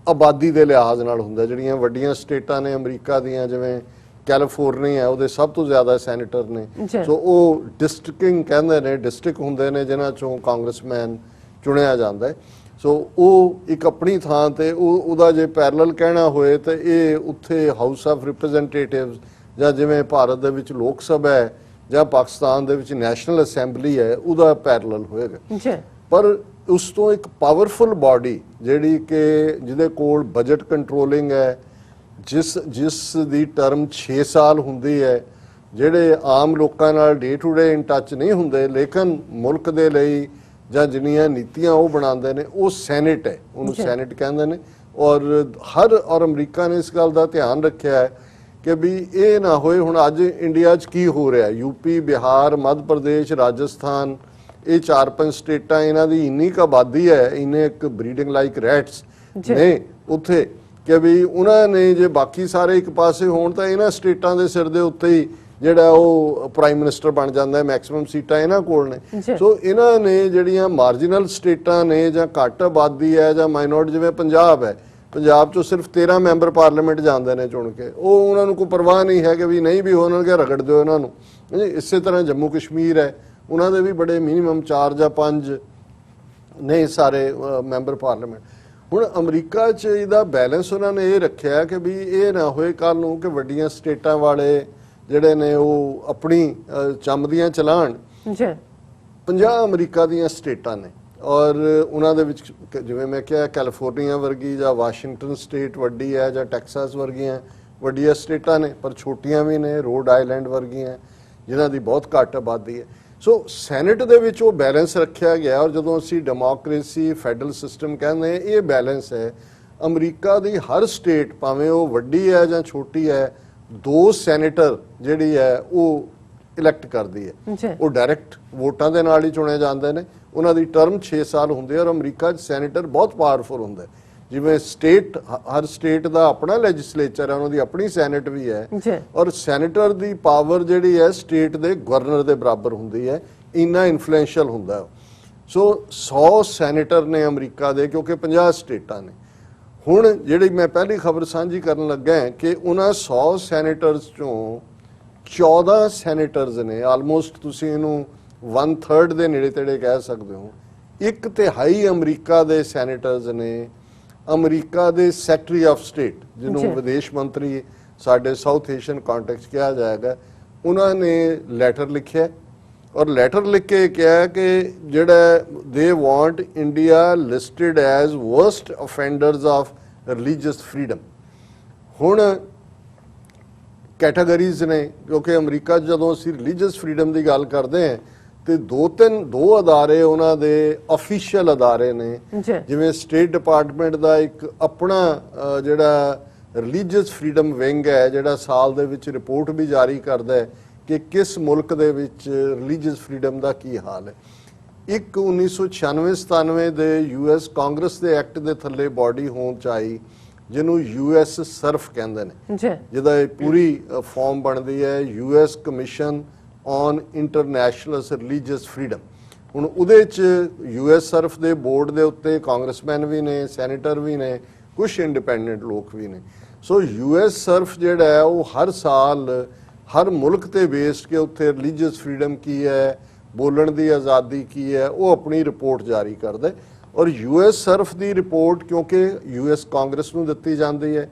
ਆਬਾਦੀ ਦੇ ਲਿਹਾਜ਼ ਨਾਲ ਹੁੰਦਾ। ਜਿਹੜੀਆਂ ਵੱਡੀਆਂ ਸਟੇਟਾਂ ਨੇ ਅਮਰੀਕਾ ਦੀਆਂ, ਜਿਵੇਂ ਕੈਲੀਫੋਰਨੀਆ, ਉਹਦੇ ਸਭ ਤੋਂ ਜ਼ਿਆਦਾ ਸੈਨੇਟਰ ਨੇ। ਸੋ ਉਹ ਡਿਸਟ੍ਰਿਕਟਿੰਗ ਕਹਿੰਦੇ ਨੇ, ਡਿਸਟ੍ਰਿਕਟ ਹੁੰਦੇ ਨੇ ਜਿਨ੍ਹਾਂ ਚੋਂ ਕਾਂਗਰਸਮੈਨ ਚੁਣਿਆ ਜਾਂਦਾ ਹੈ। ਸੋ ਉਹ ਇੱਕ ਆਪਣੀ ਥਾਂ ਤੇ ਉਹਦਾ ਜੇ ਪੈਰਲਲ ਕਹਿਣਾ ਹੋਏ ਤਾਂ ਇਹ ਉੱਥੇ ਹਾਊਸ ਆਫ ਰਿਪਰੈਜ਼ੈਂਟੇਟਿਵਸ ਜਾਂ ਜਿਵੇਂ ਭਾਰਤ ਦੇ ਵਿੱਚ ਲੋਕ ਸਭਾ ਹੈ ਜਾਂ ਪਾਕਿਸਤਾਨ ਦੇ ਵਿੱਚ ਨੈਸ਼ਨਲ ਅਸੈਂਬਲੀ ਹੈ, ਉਹਦਾ ਪੈਰਲਲ ਹੋਏਗਾ। ਪਰ ਉਸ ਤੋਂ ਇੱਕ ਪਾਵਰਫੁਲ ਬਾਡੀ ਜਿਹੜੀ ਕਿ ਜਿਹਦੇ ਕੋਲ ਬਜਟ ਕੰਟਰੋਲਿੰਗ ਹੈ, ਜਿਸ ਦੀ ਟਰਮ 6 ਸਾਲ ਹੁੰਦੀ ਹੈ, ਜਿਹੜੇ ਆਮ ਲੋਕਾਂ ਨਾਲ day to day in touch ਨਹੀਂ ਹੁੰਦੇ ਲੇਕਿਨ ਮੁਲਕ ਦੇ ਲਈ ਜਾਂ ਜਿੰਨੀਆਂ ਨੀਤੀਆਂ ਉਹ ਬਣਾਉਂਦੇ ਨੇ, ਉਹ ਸੈਨੇਟ ਹੈ, ਉਹਨੂੰ ਸੈਨੇਟ ਕਹਿੰਦੇ ਨੇ। ਔਰ ਅਮਰੀਕਾ ਨੇ ਇਸ ਗੱਲ ਦਾ ਧਿਆਨ ਰੱਖਿਆ ਹੈ ਕਿ ਵੀ ਇਹ ਨਾ ਹੋਏ ਹੁਣ ਅੱਜ ਇੰਡੀਆ 'ਚ ਕੀ ਹੋ ਰਿਹਾ, ਯੂਪੀ, ਬਿਹਾਰ, ਮੱਧ ਪ੍ਰਦੇਸ਼, ਰਾਜਸਥਾਨ, ਇਹ 4-5 ਸਟੇਟਾਂ, ਇਹਨਾਂ ਦੀ ਇੰਨੀ ਕੁ ਆਬਾਦੀ ਹੈ, ਇੰਨੇ ਇੱਕ ਬਰੀਡਿੰਗ ਲਾਈਕ ਰੈਟਸ ਨੇ ਉੱਥੇ ਕਿ ਵੀ ਉਹਨਾਂ ਨੇ ਜੇ ਬਾਕੀ ਸਾਰੇ ਇੱਕ ਪਾਸੇ ਹੋਣ ਤਾਂ ਇਹਨਾਂ ਸਟੇਟਾਂ ਦੇ ਸਿਰ ਦੇ ਉੱਤੇ ਹੀ ਜਿਹੜਾ ਉਹ ਪ੍ਰਾਈਮ ਮਿਨਿਸਟਰ ਬਣ ਜਾਂਦਾ ਹੈ। ਮੈਕਸਿਮਮ ਸੀਟਾਂ ਇਹਨਾਂ ਕੋਲ ਨੇ। ਸੋ ਇਹਨਾਂ ਨੇ ਜਿਹੜੀਆਂ ਮਾਰਜਨਲ ਸਟੇਟਾਂ ਨੇ ਜਾਂ ਘੱਟ ਆਬਾਦੀ ਹੈ ਜਾਂ ਮਾਈਨੋਰਟੀ, ਜਿਵੇਂ ਪੰਜਾਬ ਹੈ, ਪੰਜਾਬ 'ਚੋਂ ਸਿਰਫ 13 ਮੈਂਬਰ ਪਾਰਲੀਮੈਂਟ ਜਾਂਦੇ ਨੇ ਚੁਣ ਕੇ। ਉਹ ਉਹਨਾਂ ਨੂੰ ਕੋਈ ਪਰਵਾਹ ਨਹੀਂ ਹੈ ਕਿ ਵੀ ਨਹੀਂ ਵੀ ਹੋਣਗੇ ਰਗੜ ਦਿਓ ਇਹਨਾਂ ਨੂੰ। ਇਸੇ ਤਰ੍ਹਾਂ ਜੰਮੂ ਕਸ਼ਮੀਰ ਹੈ, ਉਹਨਾਂ ਦੇ ਵੀ ਬੜੇ ਮਿਨੀਮਮ 4 ਜਾਂ 5 ਨੇ ਸਾਰੇ ਮੈਂਬਰ ਪਾਰਲੀਮੈਂਟ। ਹੁਣ ਅਮਰੀਕਾ 'ਚ ਇਹਦਾ ਬੈਲੈਂਸ ਉਹਨਾਂ ਨੇ ਇਹ ਰੱਖਿਆ ਕਿ ਵੀ ਇਹ ਨਾ ਹੋਏ ਕੱਲ੍ਹ ਨੂੰ ਕਿ ਵੱਡੀਆਂ ਸਟੇਟਾਂ ਵਾਲੇ ਜਿਹੜੇ ਨੇ ਉਹ ਆਪਣੀ ਚੰਮਦੀਆਂ ਚਲਾਉਣ। 50 ਅਮਰੀਕਾ ਦੀਆਂ ਸਟੇਟਾਂ ਨੇ ਔਰ ਉਹਨਾਂ ਦੇ ਵਿੱਚ ਜਿਵੇਂ ਮੈਂ ਕਿਹਾ ਕੈਲੀਫੋਰਨੀਆ ਵਰਗੀ ਜਾਂ ਵਾਸ਼ਿੰਗਟਨ ਸਟੇਟ ਵੱਡੀ ਹੈ ਜਾਂ ਟੈਕਸਾਸ ਵਰਗੀਆਂ ਵੱਡੀਆਂ ਸਟੇਟਾਂ ਨੇ, ਪਰ ਛੋਟੀਆਂ ਵੀ ਨੇ, ਰੋਡ ਆਈਲੈਂਡ ਵਰਗੀਆਂ ਜਿਨ੍ਹਾਂ ਦੀ ਬਹੁਤ ਘੱਟ ਆਬਾਦੀ ਹੈ। ਸੋ ਸੈਨੇਟ ਦੇ ਵਿੱਚ ਉਹ ਬੈਲੈਂਸ ਰੱਖਿਆ ਗਿਆ। ਔਰ ਜਦੋਂ ਅਸੀਂ ਡੈਮੋਕ੍ਰੇਸੀ ਫੈਡਰਲ ਸਿਸਟਮ ਕਹਿੰਦੇ ਹਾਂ, ਇਹ ਬੈਲੈਂਸ ਹੈ। ਅਮਰੀਕਾ ਦੀ ਹਰ ਸਟੇਟ ਭਾਵੇਂ ਉਹ ਵੱਡੀ ਹੈ ਜਾਂ ਛੋਟੀ ਹੈ, 2 ਸੈਨੇਟਰ ਜਿਹੜੀ ਹੈ ਉਹ ਇਲੈਕਟ ਕਰਦੀ ਹੈ। ਉਹ ਡਾਇਰੈਕਟ ਵੋਟਾਂ ਦੇ ਨਾਲ ਹੀ ਚੁਣੇ ਜਾਂਦੇ ਨੇ। ਉਹਨਾਂ ਦੀ ਟਰਮ 6 ਸਾਲ ਹੁੰਦੀ ਹੈ ਔਰ ਅਮਰੀਕਾ 'ਚ ਸੈਨੇਟਰ ਬਹੁਤ ਪਾਵਰਫੁਲ ਹੁੰਦਾ ਹੈ। ਜਿਵੇਂ ਸਟੇਟ, ਹਰ ਸਟੇਟ ਦਾ ਆਪਣਾ ਲੈਜਿਸਲੇਚਰ ਹੈ, ਉਹਨਾਂ ਦੀ ਆਪਣੀ ਸੈਨੇਟ ਵੀ ਹੈ ਔਰ ਸੈਨੇਟਰ ਦੀ ਪਾਵਰ ਜਿਹੜੀ ਹੈ ਸਟੇਟ ਦੇ ਗਵਰਨਰ ਦੇ ਬਰਾਬਰ ਹੁੰਦੀ ਹੈ, ਇੰਨਾ ਇਨਫਲੂਐਂਸ਼ੀਅਲ ਹੁੰਦਾ। ਸੋ 100 ਸੈਨੇਟਰ ਨੇ ਅਮਰੀਕਾ ਦੇ, ਕਿਉਂਕਿ 50 ਸਟੇਟਾਂ ਨੇ। ਹੁਣ ਜਿਹੜੀ ਮੈਂ ਪਹਿਲੀ ਖਬਰ ਸਾਂਝੀ ਕਰਨ ਲੱਗਾ ਕਿ ਉਹਨਾਂ 100 ਸੈਨੇਟਰਸ ਚੋਂ 14 ਸੈਨੇਟਰਸ ਨੇ, ਆਲਮੋਸਟ ਤੁਸੀਂ ਇਹਨੂੰ 1/3 ਦੇ ਨੇੜੇ ਤੇੜੇ ਕਹਿ ਸਕਦੇ ਹੋ। 1/3 ਅਮਰੀਕਾ ਦੇ ਸੈਨੇਟਰਸ ਨੇ ਅਮਰੀਕਾ ਦੇ ਸੈਕਟਰੀ ਆਫ ਸਟੇਟ, ਜਿਹਨੂੰ ਵਿਦੇਸ਼ ਮੰਤਰੀ ਸਾਡੇ ਸਾਊਥ ਏਸ਼ੀਅਨ ਕੰਟੈਕਸਟ ਕਿਹਾ ਜਾਏਗਾ, ਉਹਨਾਂ ਨੇ ਲੈਟਰ ਲਿਖਿਆ ਔਰ ਲੈਟਰ ਲਿਖ ਕੇ ਕਿਹਾ ਕਿ ਜਿਹੜਾ they want India listed as worst offenders of religious freedom. ਹੁਣ ਕੈਟਾਗਰੀਜ਼ ਨੇ, ਕਿਉਂਕਿ ਅਮਰੀਕਾ 'ਚ ਜਦੋਂ ਅਸੀਂ ਰਿਲੀਜੀਅਸ ਫਰੀडम ਦੀ ਗੱਲ ਕਰਦੇ ਹਾਂ ਤੇ ਦੋ ਅਦਾਰੇ ਉਹਨਾਂ ਦੇ ਅਫੀਸ਼ੀਅਲ ਅਦਾਰੇ ਨੇ। ਜਿਵੇਂ ਸਟੇਟ ਡਿਪਾਰਟਮੈਂਟ ਦਾ ਇੱਕ ਆਪਣਾ ਜਿਹੜਾ ਰਿਲੀਜੀਅਸ ਫਰੀडम ਵਿੰਗ ਹੈ, ਜਿਹੜਾ ਸਾਲ ਦੇ ਵਿੱਚ ਰਿਪੋਰਟ ਵੀ ਜਾਰੀ ਕਰਦਾ ਹੈ ਕਿ ਕਿਸ ਮੁਲਕ ਦੇ ਵਿੱਚ ਰਿਲੀਜੀਅਸ ਫਰੀडम ਦਾ ਕੀ ਹਾਲ ਹੈ। ਇੱਕ 1996-97 ਦੇ US ਕਾਂਗਰਸ ਦੇ ਐਕਟ ਦੇ ਥੱਲੇ ਬਾਡੀ ਹੋਣ ਚ ਆਈ, ਜਿਹਨੂੰ US ਸਰਫ ਕਹਿੰਦੇ ਨੇ, ਜਿਹਦਾ ਇਹ ਪੂਰੀ ਫਾਰਮ ਬਣਦੀ ਹੈ US commission on international religious freedom. ਹੁਣ ਉਹਦੇ ਚ US ਸਰਫ ਦੇ ਬੋਰਡ ਦੇ ਉੱਤੇ ਕਾਂਗਰਸਮੈਨ ਵੀ ਨੇ, ਸੈਨੇਟਰ ਵੀ ਨੇ, ਕੁਝ ਇੰਡੀਪੈਂਡੈਂਟ ਲੋਕ ਵੀ ਨੇ। ਸੋ US ਸਰਫ ਜਿਹੜਾ ਹੈ ਉਹ ਹਰ ਸਾਲ ਹਰ ਮੁਲਕ ਤੇ ਬੇਸਡ ਕੇ ਉੱਥੇ ਰਿਲੀਜੀਅਸ ਫਰੀडम ਕੀ ਹੈ, ਬੋਲਣ ਦੀ ਆਜ਼ਾਦੀ ਕੀ ਹੈ, ਉਹ ਆਪਣੀ ਰਿਪੋਰਟ ਜਾਰੀ ਕਰਦਾ। ਔਰ US ਸਰਫ ਦੀ ਰਿਪੋਰਟ ਕਿਉਂਕਿ US ਕਾਂਗਰਸ ਨੂੰ ਦਿੱਤੀ ਜਾਂਦੀ ਹੈ,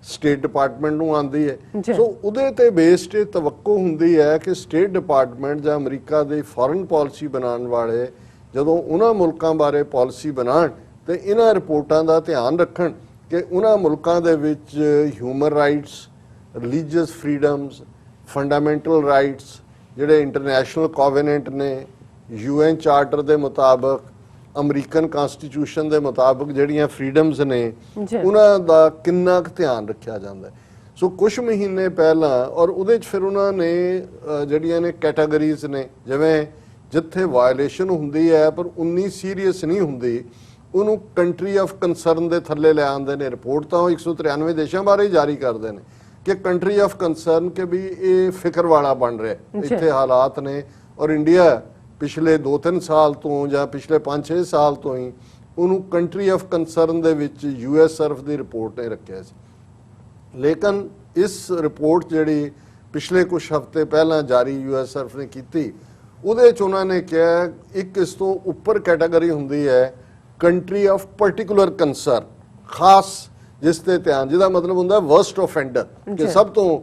ਸਟੇਟ ਡਿਪਾਰਟਮੈਂਟ ਨੂੰ ਆਉਂਦੀ ਹੈ, ਸੋ ਉਹਦੇ ਤੇ ਬੇਸਡ ਇਹ ਤਵੱਕੋ ਹੁੰਦੀ ਹੈ ਕਿ ਸਟੇਟ ਡਿਪਾਰਟਮੈਂਟ ਜਾਂ ਅਮਰੀਕਾ ਦੇ ਫੋਰਨ ਪਾਲਿਸੀ ਬਣਾਉਣ ਵਾਲੇ ਜਦੋਂ ਉਹਨਾਂ ਮੁਲਕਾਂ ਬਾਰੇ ਪਾਲਿਸੀ ਬਣਾਉਣ ਤੇ ਇਹਨਾਂ ਰਿਪੋਰਟਾਂ ਦਾ ਧਿਆਨ ਰੱਖਣ ਕਿ ਉਹਨਾਂ ਮੁਲਕਾਂ ਦੇ ਵਿੱਚ human rights, religious freedoms, fundamental rights, ਜਿਹੜੇ ਇੰਟਰਨੈਸ਼ਨਲ ਕੋਵੈਨੈਂਟ ਨੇ, UN ਚਾਰਟਰ ਦੇ ਮੁਤਾਬਕ, ਅਮਰੀਕਨ ਕਨਸਟੀਟਿਊਸ਼ਨ ਦੇ ਮੁਤਾਬਕ ਜਿਹੜੀਆਂ ਫਰੀडम्स ਨੇ, ਉਹਨਾਂ ਦਾ ਕਿੰਨਾ ਕੁ ਧਿਆਨ ਰੱਖਿਆ ਜਾਂਦਾ ਹੈ। ਸੋ ਕੁਝ ਮਹੀਨੇ ਪਹਿਲਾਂ ਔਰ ਉਹਦੇ 'ਚ ਫਿਰ ਉਹਨਾਂ ਨੇ ਜਿਹੜੀਆਂ ਨੇ ਕੈਟਾਗਰੀਜ਼ ਨੇ, ਜਿਵੇਂ ਜਿੱਥੇ ਵਾਇਓਲੇਸ਼ਨ ਹੁੰਦੀ ਹੈ ਪਰ ਉਨੀ ਸੀਰੀਅਸ ਨਹੀਂ ਹੁੰਦੀ, ਉਹਨੂੰ ਕੰਟਰੀ ਆਫ ਕੰਸਰਨ ਦੇ ਥੱਲੇ ਲੈ ਆਉਂਦੇ ਨੇ। ਰਿਪੋਰਟ ਤਾਂ ਉਹ 193 ਦੇਸ਼ਾਂ ਬਾਰੇ ਹੀ ਜਾਰੀ ਕਰਦੇ ਨੇ ਕਿ ਕੰਟਰੀ ਆਫ ਕੰਸਰਨ ਕਿ ਵੀ ਇਹ ਫਿਕਰ ਵਾਲਾ ਬਣ ਰਿਹਾ ਇੱਥੇ ਹਾਲਾਤ ਨੇ। ਔਰ ਇੰਡੀਆ ਪਿਛਲੇ 2-3 ਸਾਲ ਤੋਂ ਜਾਂ ਪਿਛਲੇ 5-6 ਸਾਲ ਤੋਂ ਹੀ ਉਹਨੂੰ ਕੰਟਰੀ ਆਫ ਕੰਸਰਨ ਦੇ ਵਿੱਚ US ਸਰਫ ਦੀ ਰਿਪੋਰਟ ਨੇ ਰੱਖਿਆ ਸੀ। ਲੇਕਿਨ ਇਸ ਰਿਪੋਰਟ ਜਿਹੜੀ ਪਿਛਲੇ ਕੁਝ ਹਫ਼ਤੇ ਪਹਿਲਾਂ ਜਾਰੀ US ਸਰਫ ਨੇ ਕੀਤੀ, ਉਹਦੇ 'ਚ ਉਹਨਾਂ ਨੇ ਕਿਹਾ ਇੱਕ ਇਸ ਤੋਂ ਉੱਪਰ ਕੈਟਾਗਰੀ ਹੁੰਦੀ ਹੈ ਕੰਟਰੀ ਆਫ ਪਾਰਟਿਕੂਲਰ ਕੰਸਰਨ, ਖਾਸ ਜਿਸ ਤੇ ਧਿਆਨ, ਜਿਹਦਾ ਮਤਲਬ ਹੁੰਦਾ ਵਰਸਟ ਆਫੈਂਡਰ ਕਿ ਸਭ ਤੋਂ।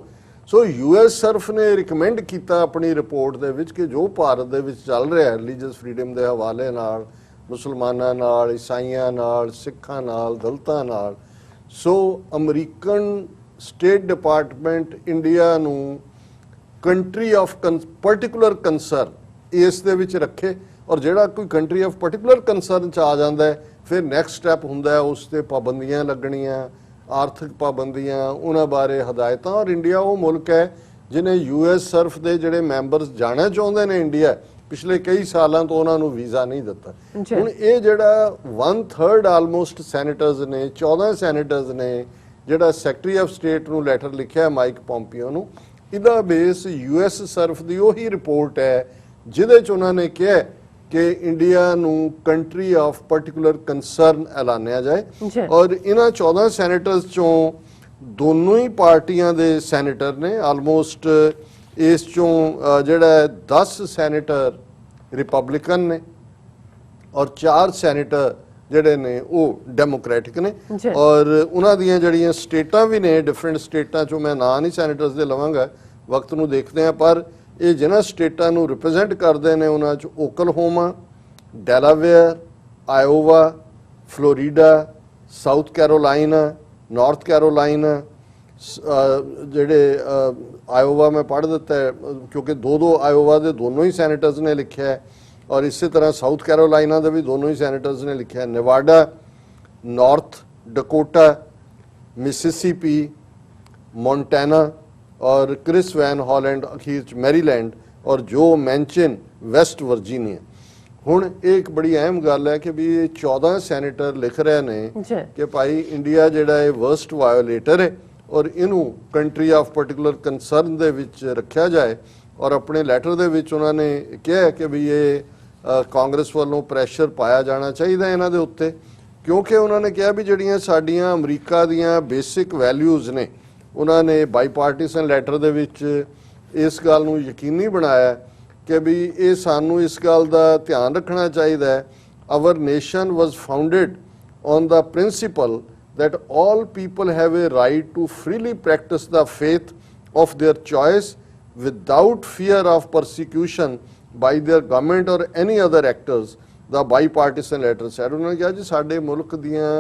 ਸੋ US ਸਰਫ ਨੇ ਰਿਕਮੈਂਡ ਕੀਤਾ ਆਪਣੀ ਰਿਪੋਰਟ ਦੇ ਵਿੱਚ ਕਿ ਜੋ ਭਾਰਤ ਦੇ ਵਿੱਚ ਚੱਲ ਰਿਹਾ ਰਿਲੀਜੀਅਸ ਫਰੀडम ਦੇ ਹਵਾਲੇ ਨਾਲ, ਮੁਸਲਮਾਨਾਂ ਨਾਲ, ਈਸਾਈਆਂ ਨਾਲ, ਸਿੱਖਾਂ ਨਾਲ, ਦਲਿਤਾਂ ਨਾਲ, ਸੋ ਅਮਰੀਕਨ ਸਟੇਟ ਡਿਪਾਰਟਮੈਂਟ ਇੰਡੀਆ ਨੂੰ ਕੰਟਰੀ ਆਫ ਪਾਰਟਿਕੂਲਰ ਕੰਸਰਨ ਇਸ ਦੇ ਵਿੱਚ ਰੱਖੇ। ਔਰ ਜਿਹੜਾ ਕੋਈ ਕੰਟਰੀ ਆਫ ਪਾਰਟਿਕੂਲਰ ਕੰਸਰਨ 'ਚ ਆ ਜਾਂਦਾ ਹੈ ਫਿਰ ਨੈਕਸਟ ਸਟੈਪ ਹੁੰਦਾ ਹੈ ਉਸ ਤੇ ਪਾਬੰਦੀਆਂ ਲੱਗਣੀਆਂ, ਆਰਥਿਕ ਪਾਬੰਦੀਆਂ, ਉਹਨਾਂ ਬਾਰੇ ਹਦਾਇਤਾਂ। ਔਰ ਇੰਡੀਆ ਉਹ ਮੁਲਕ ਹੈ ਜਿਹਨੇ US ਸਰਫ ਦੇ ਜਿਹੜੇ ਮੈਂਬਰਸ ਜਾਣਾ ਚਾਹੁੰਦੇ ਨੇ ਇੰਡੀਆ, ਪਿਛਲੇ ਕਈ ਸਾਲਾਂ ਤੋਂ ਉਹਨਾਂ ਨੂੰ ਵੀਜ਼ਾ ਨਹੀਂ ਦਿੱਤਾ। ਹੁਣ ਇਹ ਜਿਹੜਾ 1/3 ਆਲਮੋਸਟ ਸੈਨੇਟਰਸ ਨੇ, 14 ਸੈਨੇਟਰਸ ਨੇ ਜਿਹੜਾ ਸੈਕਟਰੀ ਆਫ ਸਟੇਟ ਨੂੰ ਲੈਟਰ ਲਿਖਿਆ ਮਾਈਕ ਪੋਂਪੀਓ ਨੂੰ, ਇਹਦਾ ਬੇਸ US ਸਰਫ ਦੀ ਉਹੀ ਰਿਪੋਰਟ ਹੈ ਜਿਹਦੇ 'ਚ ਉਹਨਾਂ ਨੇ ਕਿਹਾ ਕਿ ਇੰਡੀਆ ਨੂੰ ਕੰਟਰੀ ਆਫ ਪਾਰਟਿਕੂਲਰ ਕੰਸਰਨ ਐਲਾਨਿਆ ਜਾਏ। ਔਰ ਇਹਨਾਂ 14 ਸੈਨੇਟਰਸ ਚੋਂ ਦੋਨੋਂ ਹੀ ਪਾਰਟੀਆਂ ਦੇ ਸੈਨੇਟਰ ਨੇ। ਆਲਮੋਸਟ ਇਸ ਚੋਂ ਜਿਹੜਾ 10 ਸੈਨੇਟਰ ਰਿਪਬਲਿਕਨ ਨੇ ਔਰ 4 ਸੈਨੇਟਰ ਜਿਹੜੇ ਨੇ ਉਹ ਡੈਮੋਕ੍ਰੈਟਿਕ ਨੇ। ਔਰ ਉਹਨਾਂ ਦੀਆਂ ਜਿਹੜੀਆਂ ਸਟੇਟਾਂ ਵੀ ਨੇ, ਡਿਫਰੈਂਟ ਸਟੇਟਾਂ ਚੋਂ ਮੈਂ ਨਾਂ ਨਹੀਂ ਸੈਨੇਟਰਸ ਦੇ ਲਵਾਂਗਾ, ਵਕਤ ਨੂੰ ਦੇਖਦੇ ਹਾਂ, ਪਰ ਇਹ ਜਿਹਨਾਂ ਸਟੇਟਾਂ ਨੂੰ ਰਿਪਰੈਜ਼ੈਂਟ ਕਰਦੇ ਨੇ ਉਹਨਾਂ 'ਚ Oklahoma, Delaware, Iowa, Florida, South Carolina, North Carolina, ਜਿਹੜੇ ਆਇਓਵਾ ਮੈਂ ਪੜ੍ਹ ਦਿੱਤਾ ਹੈ ਕਿਉਂਕਿ ਦੋ ਆਇਓਵਾ ਦੇ ਦੋਨੋਂ ਹੀ ਸੈਨੇਟਰਸ ਨੇ ਲਿਖਿਆ ਹੈ, ਔਰ ਇਸੇ ਤਰ੍ਹਾਂ ਸਾਊਥ ਕੈਰੋਲਾਈਨਾ ਦੇ ਵੀ ਦੋਨੋਂ ਹੀ ਸੈਨੇਟਰਸ ਨੇ ਲਿਖਿਆ ਹੈ, Nevada, north Dakota, Mississippi, montana और क्रिस वैन हॉलैंड अखीर च मैरीलैंड और जो मैंचिन वैस्ट वर्जीनिया। हुण एक बड़ी अहम गल है कि भी 14 सैनेटर लिख रहे ने कि भाई इंडिया जिहड़ा है वर्स्ट वायोलेटर है और इनू कंट्री ऑफ पार्टिकुलर कंसर्न दे विच रखा जाए। और अपने लैटर दे विच उन्होंने कहा कि भी ये कांग्रेस वालों प्रैशर पाया जाना चाहिए इन्हां दे उत्ते, क्योंकि उन्होंने कहा भी जिहड़ियां साडीआं अमरीका दीआं बेसिक वैल्यूज़ ने उन्होंने बाईपार्टीसन लैटर दे विच इस गल नूं यकीनी बनाया कि भी ये सानू इस गल का ध्यान रखना चाहिए। Our nation was founded on the principle that all people have a right to freely practice the faith of their choice without fear of persecution by their government और any other actors. The bipartisan letter said उन्होंने कहा जी साडे मुल्क दियां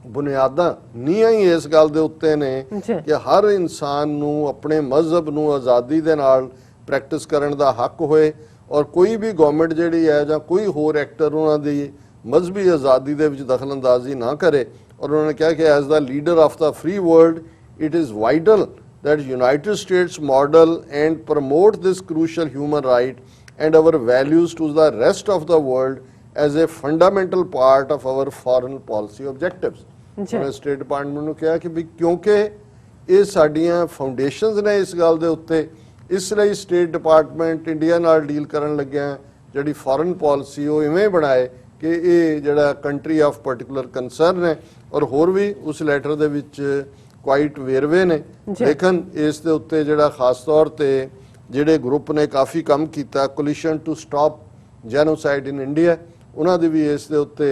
बुनियादां नीआं ही इस गल दे उत्ते ने कि हर इंसान नूं अपने मजहब नूं आज़ादी दे नाल प्रैक्टिस करन दा हक होए और कोई भी गवर्नमेंट जिहड़ी है जां कोई होर एक्टर उन्हां दी मजहबी आज़ादी दे विच दखल अंदाजी ना करे। और उन्होंने कहा कि as the leader of the free world it is vital that United States model and promote this crucial human right and our values to the rest of the world as a fundamental part of our foreign policy objectives. उन्होंने state department ने कहा कि भी क्योंकि ये साडियां फाउंडेशनस ने इस गल दे उत्ते, इसलिए स्टेट डिपार्टमेंट इंडिया नाल डील करन लग्या जिहड़ी फॉरेन पॉलिसी वो इवें बनाए कि ये जिहड़ा कंट्री ऑफ पार्टिकुलर कंसर्न है। और होर भी उस लैटर दे विच क्वाइट वेरवे ने, लेकिन इस दे उत्ते जिहड़ा खास तौर ते जिहड़े ग्रुप ने काफ़ी काम कीता, coalition to stop genocide in India, उन्हां दी भी इस दे उत्ते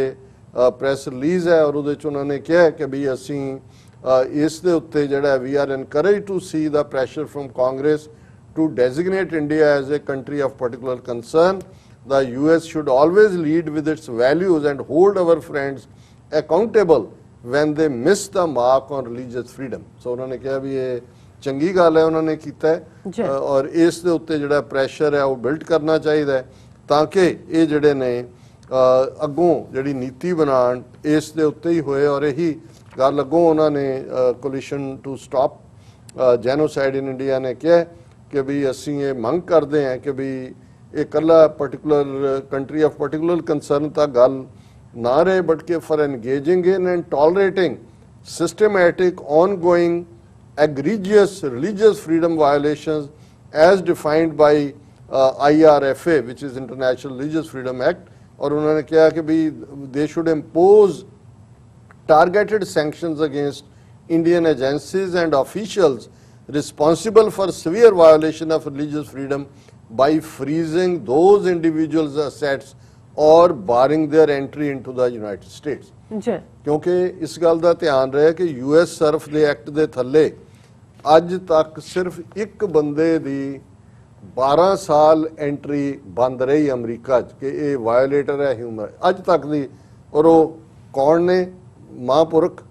प्रैस रिलीज़ है। और उहदे च उन्होंने कहा कि भी असीं इस दे उत्ते जिहड़ा we are encourage to see the pressure from Congress to designate India as a country of particular concern. The US should always lead with its values and hold our friends accountable when they miss the mark on religious freedom. So उन्होंने कहा भी ये चंगी गल है उन्होंने कीता है और इस दे उत्ते जिहड़ा प्रैशर है वो बिल्ड करना चाहिए ताकि ये जिहड़े ने अगों जिहड़ी नीति बनाण इस दे उत्ते ही होए। और यही गल अगों उन्होंने coalition to stop genocide in India ने कहा कि भी असीं ये मंग करते हैं कि भी ਇਹ ਇਕੱਲਾ particular country of particular concern ਤਾਂ ਗੱਲ ਨਾ ਰਹੇ, ਬਟ ਕਿ for engaging in and tolerating systematic ongoing egregious religious freedom violations as defined by IRFA, which is International Religious Freedom Act. और उन्होंने कहा कि भी they should impose targeted sanctions against Indian agencies and officials responsible for severe violation of religious freedom by freezing those individuals' assets or barring their entry into the United States. ਜੀ ਕਿਉਂਕਿ ਇਸ ਗੱਲ ਦਾ ਧਿਆਨ ਰਹੇ ਕਿ US ਸਰਫ ਦੇ act ਦੇ ਥੱਲੇ ਅੱਜ ਤੱਕ ਸਿਰਫ ਇੱਕ ਬੰਦੇ ਦੀ 12 ਸਾਲ ਐਂਟਰੀ ਬੰਦ ਰਹੀ ਅਮਰੀਕਾ 'ਚ ਕਿ ਇਹ ਵਾਇਓਲੇਟਰ ਹੈ ਹਿਊਮਨ ਅੱਜ ਤੱਕ ਦੀ। ਔਰ ਉਹ ਕੌਣ ਨੇ? ਮਹਾਂਪੁਰਖ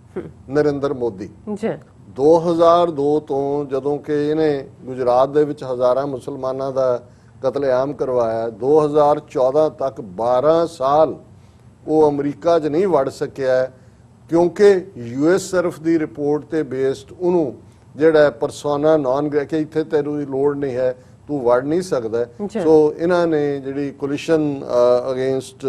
ਨਰਿੰਦਰ ਮੋਦੀ। ਜੀ 2002 ਤੋਂ ਜਦੋਂ ਕਿ ਇਹਨੇ ਗੁਜਰਾਤ ਦੇ ਵਿੱਚ ਹਜ਼ਾਰਾਂ ਮੁਸਲਮਾਨਾਂ ਦਾ ਕਤਲੇਆਮ ਕਰਵਾਇਆ, 2014 ਤੱਕ 12 ਸਾਲ ਉਹ ਅਮਰੀਕਾ 'ਚ ਨਹੀਂ ਵੜ ਸਕਿਆ ਕਿਉਂਕਿ US ਸਰਫ ਦੀ ਰਿਪੋਰਟ ਤੇ ਬੇਸਡ ਉਹਨੂੰ ਜਿਹੜਾ ਪਰਸੋਨਾ ਨਾਨ ਗ੍ਰੇਟਾ ਕਿ ਇੱਥੇ ਤੈਨੂੰ ਦੀ ਲੋੜ ਨਹੀਂ ਹੈ, ਤੂੰ ਵੜ ਨਹੀਂ ਸਕਦਾ। ਸੋ ਇਹਨਾਂ ਨੇ ਜਿਹੜੀ coalition against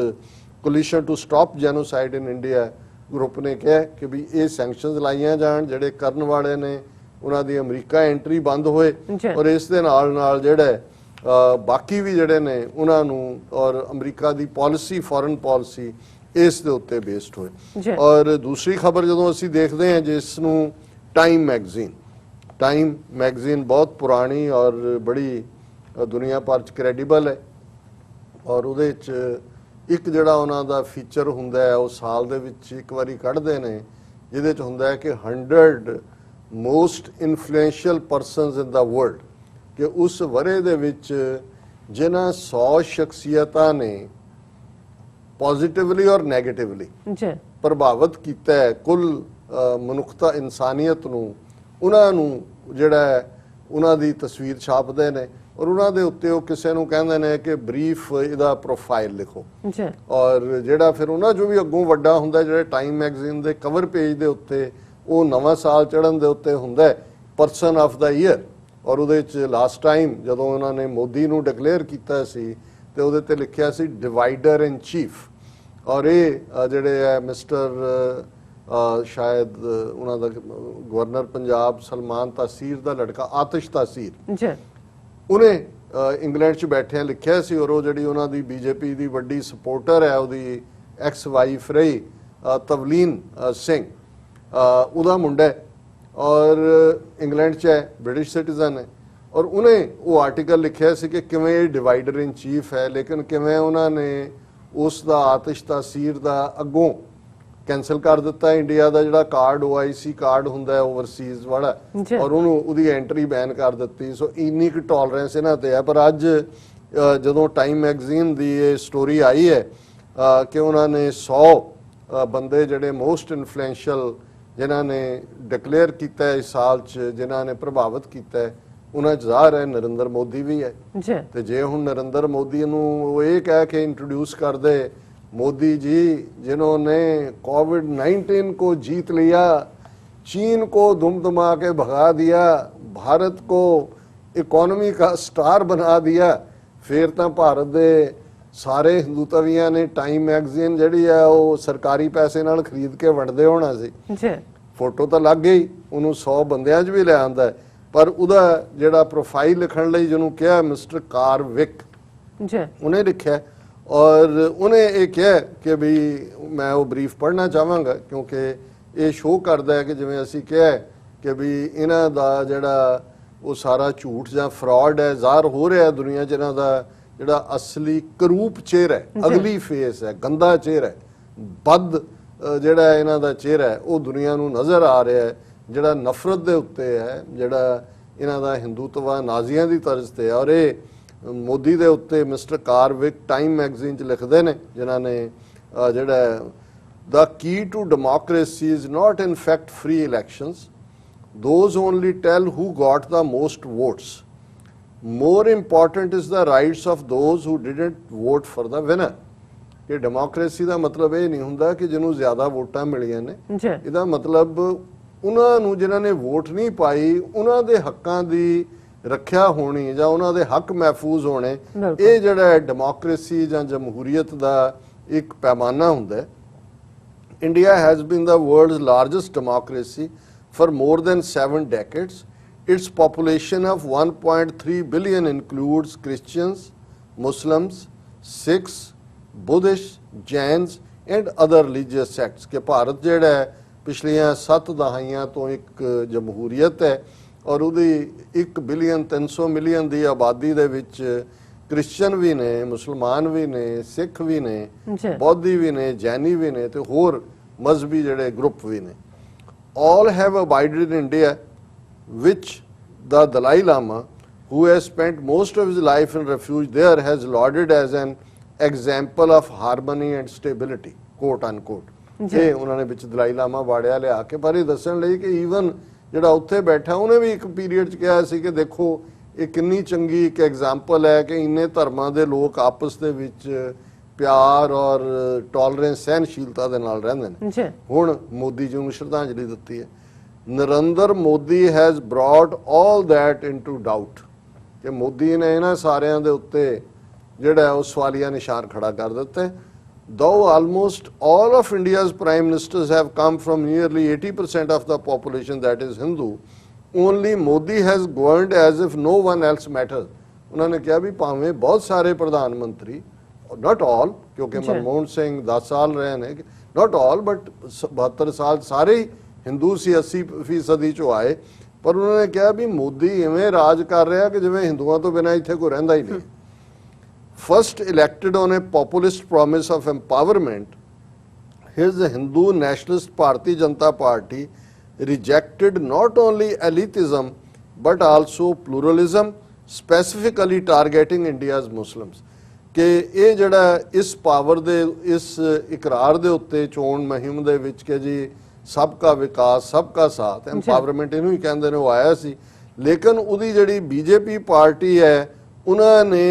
coalition to stop genocide in India group ਨੇ ਕਿਹਾ ਕਿ ਵੀ ਇਹ ਸੈਂਕਸ਼ਨਸ ਲਾਈਆਂ ਜਾਣ, ਜਿਹੜੇ ਕਰਨ ਵਾਲੇ ਨੇ ਉਹਨਾਂ ਦੀ ਅਮਰੀਕਾ ਐਂਟਰੀ ਬੰਦ ਹੋਏ ਔਰ ਇਸ ਦੇ ਨਾਲ ਨਾਲ ਜਿਹੜਾ ਬਾਕੀ ਵੀ ਜਿਹੜੇ ਨੇ ਉਹਨਾਂ ਨੂੰ ਔਰ ਅਮਰੀਕਾ ਦੀ ਪਾਲਿਸੀ ਫੋਰਨ ਪਾਲਿਸੀ ਇਸ ਦੇ ਉੱਤੇ ਬੇਸਡ ਹੋਏ। ਔਰ ਦੂਸਰੀ ਖਬਰ ਜਦੋਂ ਅਸੀਂ ਦੇਖਦੇ ਹਾਂ ਜਿਸ ਨੂੰ ਟਾਈਮ ਮੈਗਜ਼ੀਨ ਬਹੁਤ ਪੁਰਾਣੀ ਔਰ ਬੜੀ ਦੁਨੀਆ ਭਰ 'ਚ ਕ੍ਰੈਡੀਬਲ ਹੈ ਔਰ ਉਹਦੇ 'ਚ ਇੱਕ ਜਿਹੜਾ ਉਹਨਾਂ ਦਾ ਫੀਚਰ ਹੁੰਦਾ ਹੈ ਉਹ ਸਾਲ ਦੇ ਵਿੱਚ ਇੱਕ ਵਾਰੀ ਕੱਢਦੇ ਨੇ ਜਿਹਦੇ 'ਚ ਹੁੰਦਾ ਹੈ ਕਿ 100 ਮੋਸਟ ਇਨਫਲੂਐਂਸ਼ੀਅਲ ਪਰਸਨਸ ਇਨ ਦਾ ਵਰਲਡ, ਕਿ ਉਸ ਵਰੇ ਦੇ ਵਿੱਚ ਜਿਨ੍ਹਾਂ 100 ਸ਼ਖਸੀਅਤਾਂ ਨੇ ਪੋਜ਼ਿਟਿਵਲੀ ਔਰ ਨੈਗੇਟਿਵਲੀ ਪ੍ਰਭਾਵਿਤ ਕੀਤਾ ਹੈ ਕੁੱਲ ਮਨੁੱਖਤਾ ਇਨਸਾਨੀਅਤ ਨੂੰ, ਉਹਨਾਂ ਨੂੰ ਜਿਹੜਾ ਉਹਨਾਂ ਦੀ ਤਸਵੀਰ ਛਾਪਦੇ ਨੇ ਔਰ ਉਹਨਾਂ ਦੇ ਉੱਤੇ ਉਹ ਕਿਸੇ ਨੂੰ ਕਹਿੰਦੇ ਨੇ ਕਿ ਬਰੀਫ ਇਹਦਾ ਪ੍ਰੋਫਾਈਲ ਲਿਖੋ। ਔਰ ਜਿਹੜਾ ਫਿਰ ਉਹਨਾਂ ਚੋਂ ਵੀ ਅੱਗੋਂ ਵੱਡਾ ਹੁੰਦਾ ਜਿਹੜਾ ਟਾਈਮ ਮੈਗਜ਼ੀਨ ਦੇ ਕਵਰ ਪੇਜ ਦੇ ਉੱਤੇ ਉਹ ਨਵਾਂ ਸਾਲ ਚੜ੍ਹਨ ਦੇ ਉੱਤੇ ਹੁੰਦਾ ਪਰਸਨ ਆਫ ਦਾ ਈਅਰ। ਔਰ ਉਹਦੇ 'ਚ ਲਾਸਟ ਟਾਈਮ ਜਦੋਂ ਉਹਨਾਂ ਨੇ ਮੋਦੀ ਨੂੰ ਡਿਕਲੇਅਰ ਕੀਤਾ ਸੀ ਤੇ ਉਹਦੇ ਤੇ ਲਿਖਿਆ ਸੀ ਡਿਵਾਈਡਰ ਇਨ ਚੀਫ। ਔਰ ਇਹ ਜਿਹੜੇ ਹੈ ਮਿਸਟਰ ਸ਼ਾਇਦ ਉਹਨਾਂ ਦਾ ਗਵਰਨਰ ਪੰਜਾਬ ਸਲਮਾਨ ਤਾਸੀਰ ਦਾ ਲੜਕਾ ਆਤਿਸ਼ ਤਾਸੀਰ ਉਹਨੇ ਇੰਗਲੈਂਡ 'ਚ ਬੈਠਿਆਂ ਲਿਖਿਆ ਸੀ ਔਰ ਉਹ ਜਿਹੜੀ ਉਹਨਾਂ ਦੀ BJP ਦੀ ਵੱਡੀ ਸਪੋਰਟਰ ਹੈ ਉਹਦੀ ਐਕਸ ਵਾਈਫ ਰਹੀ ਤਵਲੀਨ ਸਿੰਘ ਉਹਦਾ ਮੁੰਡਾ ਹੈ ਔਰ ਇੰਗਲੈਂਡ 'ਚ ਹੈ, ਬ੍ਰਿਟਿਸ਼ ਸਿਟੀਜ਼ਨ ਹੈ ਔਰ ਉਹਨੇ ਉਹ ਆਰਟੀਕਲ ਲਿਖਿਆ ਸੀ ਕਿ ਕਿਵੇਂ ਇਹ ਡਿਵਾਈਡਰ ਇਨ ਚੀਫ ਹੈ ਲੇਕਿਨ ਕਿਵੇਂ ਉਹਨਾਂ ਨੇ ਉਸ ਦਾ ਆਤਿਸ਼ ਤਾਸੀਰ ਦਾ ਅੱਗੋਂ ਕੈਂਸਲ ਕਰ ਦਿੱਤਾ ਇੰਡੀਆ ਦਾ ਜਿਹੜਾ ਕਾਰਡ OIC ਕਾਰਡ ਹੁੰਦਾ ਹੈ ਓਵਰਸੀਜ਼ ਵਾਲਾ ਔਰ ਉਹਨੂੰ ਉਹਦੀ ਐਂਟਰੀ ਬੈਨ ਕਰ ਦਿੱਤੀ। ਸੋ ਇੰਨੀ ਕੁ ਟੋਲਰੈਂਸ ਇਹਨਾਂ ਤੇ ਹੈ। ਪਰ ਅੱਜ ਜਦੋਂ ਟਾਈਮ ਮੈਗਜ਼ੀਨ ਦੀ ਇਹ ਸਟੋਰੀ ਆਈ ਹੈ ਕਿ ਉਹਨਾਂ ਨੇ 100 ਬੰਦੇ ਜਿਹੜੇ ਮੋਸਟ ਇਨਫਲੂਐਂਸ਼ੀਅਲ ਜਿਨ੍ਹਾਂ ਨੇ ਡਿਕਲੇਅਰ ਕੀਤਾ ਹੈ ਇਸ ਸਾਲ 'ਚ ਜਿਨ੍ਹਾਂ ਨੇ ਪ੍ਰਭਾਵਿਤ ਕੀਤਾ ਹੈ ਉਹਨਾਂ 'ਚ ਜ਼ਾਹਰ ਹੈ ਨਰਿੰਦਰ ਮੋਦੀ ਵੀ ਹੈ। ਤੇ ਜੇ ਹੁਣ ਨਰਿੰਦਰ ਮੋਦੀ ਨੂੰ ਉਹ ਇਹ ਕਹਿ ਕੇ ਇੰਟਰੋਡਿਊਸ ਕਰਦੇ मोदी जी जिन्होंने कोविड-19 को जीत लिया, चीन को दुमदुमा के भगा दिया, भारत को इकोनॉमी का स्टार बना दिया, फिर तो भारत दे सारे हिंदूतवियां ने टाइम मैगजीन जिहड़ी है वो सरकारी पैसे नाल खरीद के वंडदे होना सी। फोटो तो लग गई उन्होंने 100 बंदियां 'च भी ले आंदा है पर उहदा जिहड़ा प्रोफाइल लिखण लई जिहनूं कहा मिस्टर कारविक उन्हें लिखिया और उन्हें ये कहा कि भी मैं वो ब्रीफ पढ़ना चाहांगा क्योंकि ये शो करता है कि जिवें असीं कहा कि भी इन्हां दा जिहड़ा वो सारा झूठ जां फ्रॉड है ज़ाहिर हो रहा है दुनिया 'च इन्हां दा जिहड़ा असली करूप चेहरा है अगली फेस है गंदा चेहरा है बद जिहड़ा इन्हां दा चेहरा है वो दुनिया नूं नज़र आ रहा है जिहड़ा नफरत दे उत्ते है जिहड़ा इन्हां दा हिंदूत्व नाजियां दी तर्ज ते और ये मोदी ਦੇ ਉੱਤੇ ਮਿਸਟਰ ਕਾਰਵਿਕ ਟਾਈਮ ਮੈਗਜ਼ੀਨ 'ਚ ਲਿਖਦੇ ਨੇ ਜਿਨ੍ਹਾਂ ਨੇ ਜਿਹੜਾ the key to democracy is not in fact free elections, those only tell who got the most votes, more important is the rights of those who didn't vote for the winner। ਕਿ democracy ਦਾ ਮਤਲਬ ਇਹ ਨਹੀਂ ਹੁੰਦਾ ਕਿ ਜਿਹਨੂੰ ਜ਼ਿਆਦਾ ਵੋਟਾਂ ਮਿਲੀਆਂ ਨੇ, ਇਹਦਾ ਮਤਲਬ ਉਹਨਾਂ ਨੂੰ ਜਿਨ੍ਹਾਂ ਨੇ ਵੋਟ ਨਹੀਂ ਪਾਈ ਉਹਨਾਂ ਦੇ ਹੱਕਾਂ ਦੀ ਰੱਖਿਆ ਹੋਣੀ ਜਾਂ ਉਹਨਾਂ ਦੇ ਹੱਕ ਮਹਿਫੂਜ਼ ਹੋਣੇ, ਬਿਲਕੁਲ। ਇਹ ਜਿਹੜਾ ਡੈਮੋਕ੍ਰੇਸੀ ਜਾਂ ਜਮਹੂਰੀਅਤ ਦਾ ਇੱਕ ਪੈਮਾਨਾ ਹੁੰਦਾ ਹੈ। India has been the world's largest democracy for more than 7 decades. Its population of 1.3 billion includes Christians, Muslims, Sikhs, Buddhists, Jains and other religious sects। ਕਿ ਭਾਰਤ ਜਿਹੜਾ ਹੈ ਪਿਛਲੀਆਂ 7 ਦਹਾਈਆਂ ਤੋਂ ਇੱਕ ਜਮਹੂਰੀਅਤ ਹੈ ਔਰ ਉਹਦੀ 1 ਬਿਲੀਅਨ 300 ਮਿਲੀਅਨ ਦੀ ਆਬਾਦੀ ਦੇ ਵਿੱਚ ਕ੍ਰਿਸਚਨ ਵੀ ਨੇ, ਮੁਸਲਮਾਨ ਵੀ ਨੇ, ਸਿੱਖ ਵੀ ਨੇ, ਬੌਧੀ ਵੀ ਨੇ, ਜੈਨੀ ਵੀ ਨੇ ਤੇ ਹੋਰ ਮਜ਼ਹਬੀ ਜਿਹੜੇ ਗਰੁੱਪ ਵੀ ਨੇ। All have abided in India, which the Dalai Lama, who has spent most of his life in refuge there, has lauded as an example of harmony and stability, quote unquote। ਇਹ ਉਹਨਾਂ ਨੇ ਵਿੱਚ ਦਲਾਈ ਲਾਮਾ ਵਾੜਿਆ ਲਿਆ ਕੇ, ਪਰ ਇਹ ਦੱਸਣ ਲਈ ਕਿ ਈਵਨ ਜਿਹੜਾ ਉੱਥੇ ਬੈਠਾ ਉਹਨੇ ਵੀ ਇੱਕ ਪੀਰੀਅਡ 'ਚ ਕਿਹਾ ਸੀ ਕਿ ਦੇਖੋ ਇਹ ਕਿੰਨੀ ਚੰਗੀ ਇੱਕ ਐਗਜ਼ਾਮਪਲ ਹੈ ਕਿ ਇੰਨੇ ਧਰਮਾਂ ਦੇ ਲੋਕ ਆਪਸ ਦੇ ਵਿੱਚ ਪਿਆਰ ਔਰ ਟੋਲਰੈਂਸ ਸਹਿਨਸ਼ੀਲਤਾ ਦੇ ਨਾਲ ਰਹਿੰਦੇ ਨੇ। ਹੁਣ ਮੋਦੀ ਜੀ ਨੂੰ ਸ਼ਰਧਾਂਜਲੀ ਦਿੱਤੀ ਹੈ। Narendra Modi has brought all that into doubt, ਕਿ ਮੋਦੀ ਨੇ ਇਹਨਾਂ ਸਾਰਿਆਂ ਦੇ ਉੱਤੇ ਜਿਹੜਾ ਉਹ ਸਵਾਲੀਆ ਨਿਸ਼ਾਨ ਖੜਾ ਕਰ ਦਿੱਤਾ ਹੈ। Though almost all of India's prime ministers have come from nearly 80% of the population that is Hindu, only Modi has governed as if no one else matters। ਉਹਨਾਂ ਨੇ ਕਿਹਾ ਵੀ ਭਾਵੇਂ ਬਹੁਤ ਸਾਰੇ ਪ੍ਰਧਾਨ ਮੰਤਰੀ, not all, ਕਿਉਂਕਿ ਮਨਮੋਹਨ ਸਿੰਘ 10 ਸਾਲ ਰਹੇ ਨੇ, not all but 72 ਸਾਲ ਸਾਰੇ ਹੀ ਹਿੰਦੂ ਸੀ, 80% ਚੋਂ ਆਏ, ਪਰ ਉਹਨਾਂ ਨੇ ਕਿਹਾ ਵੀ ਮੋਦੀ ਇਵੇਂ ਰਾਜ ਕਰ ਰਿਹਾ ਕਿ ਜਿਵੇਂ ਹਿੰਦੂਆਂ ਤੋਂ ਬਿਨਾਂ ਇੱਥੇ ਕੋਈ ਰਹਿੰਦਾ ਹੀ ਨਹੀਂ। First elected on a populist promise of empowerment, his Hindu nationalist Bharatiya Janata Party rejected not only elitism but also pluralism, specifically targeting India's Muslims। ਕਿ ਇਹ ਜਿਹੜਾ ਇਸ ਪਾਵਰ ਦੇ ਇਸ ਇਕਰਾਰ ਦੇ ਉੱਤੇ ਚੋਣ ਮੁਹਿੰਮ ਦੇ ਵਿੱਚ ਕਿ ਜੀ ਸਭ ਕਾ ਵਿਕਾਸ ਸਭ ਕਾ ਸਾਥ, ਐਮਪਾਵਰਮੈਂਟ ਇਹਨੂੰ ਹੀ ਕਹਿੰਦੇ ਨੇ, ਉਹ ਆਇਆ ਸੀ। ਲੇਕਿਨ ਉਹਦੀ ਜਿਹੜੀ ਬੀਜੇਪੀ ਪਾਰਟੀ ਹੈ ਉਹਨਾਂ ਨੇ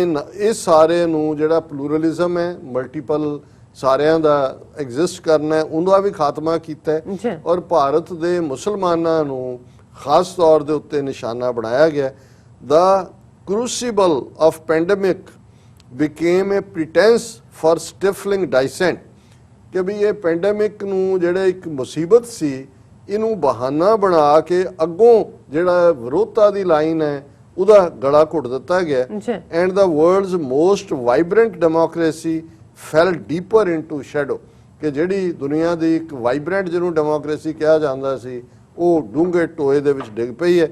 ਇਸ ਸਾਰੇ ਨੂੰ ਜਿਹੜਾ ਪਲੂਰਲਿਜ਼ਮ ਹੈ, ਮਲਟੀਪਲ ਸਾਰਿਆਂ ਦਾ ਐਗਜ਼ਿਸਟ ਕਰਨਾ ਹੈ, ਉਹਦਾ ਵੀ ਖਾਤਮਾ ਕੀਤਾ ਹੈ ਔਰ ਭਾਰਤ ਦੇ ਮੁਸਲਮਾਨਾਂ ਨੂੰ ਖਾਸ ਤੌਰ ਦੇ ਉੱਤੇ ਨਿਸ਼ਾਨਾ ਬਣਾਇਆ ਗਿਆ। ਦਾ crucible of pandemic became a pretense for stifling dissent, ਕਿ ਵੀ ਇਹ ਪੈਂਡੇਮਿਕ ਨੂੰ ਜਿਹੜਾ ਇੱਕ ਮੁਸੀਬਤ ਸੀ ਇਹਨੂੰ ਬਹਾਨਾ ਬਣਾ ਕੇ ਅੱਗੋਂ ਜਿਹੜਾ ਵਿਰੋਧਤਾ ਦੀ ਲਾਈਨ ਹੈ ਉਹਦਾ ਗਲਾ ਘੁੱਟ ਦਿੱਤਾ ਗਿਆ। And the world's most vibrant democracy fail deeper into shadow, ਕਿ ਜਿਹੜੀ ਦੁਨੀਆ ਦੀ ਇੱਕ ਵਾਈਬ੍ਰੈਂਟ ਜਿਹਨੂੰ ਡੈਮੋਕ੍ਰੇਸੀ ਕਿਹਾ ਜਾਂਦਾ ਸੀ ਉਹ ਡੂੰਘੇ ਟੋਏ ਦੇ ਵਿੱਚ ਡਿੱਗ ਪਈ ਹੈ।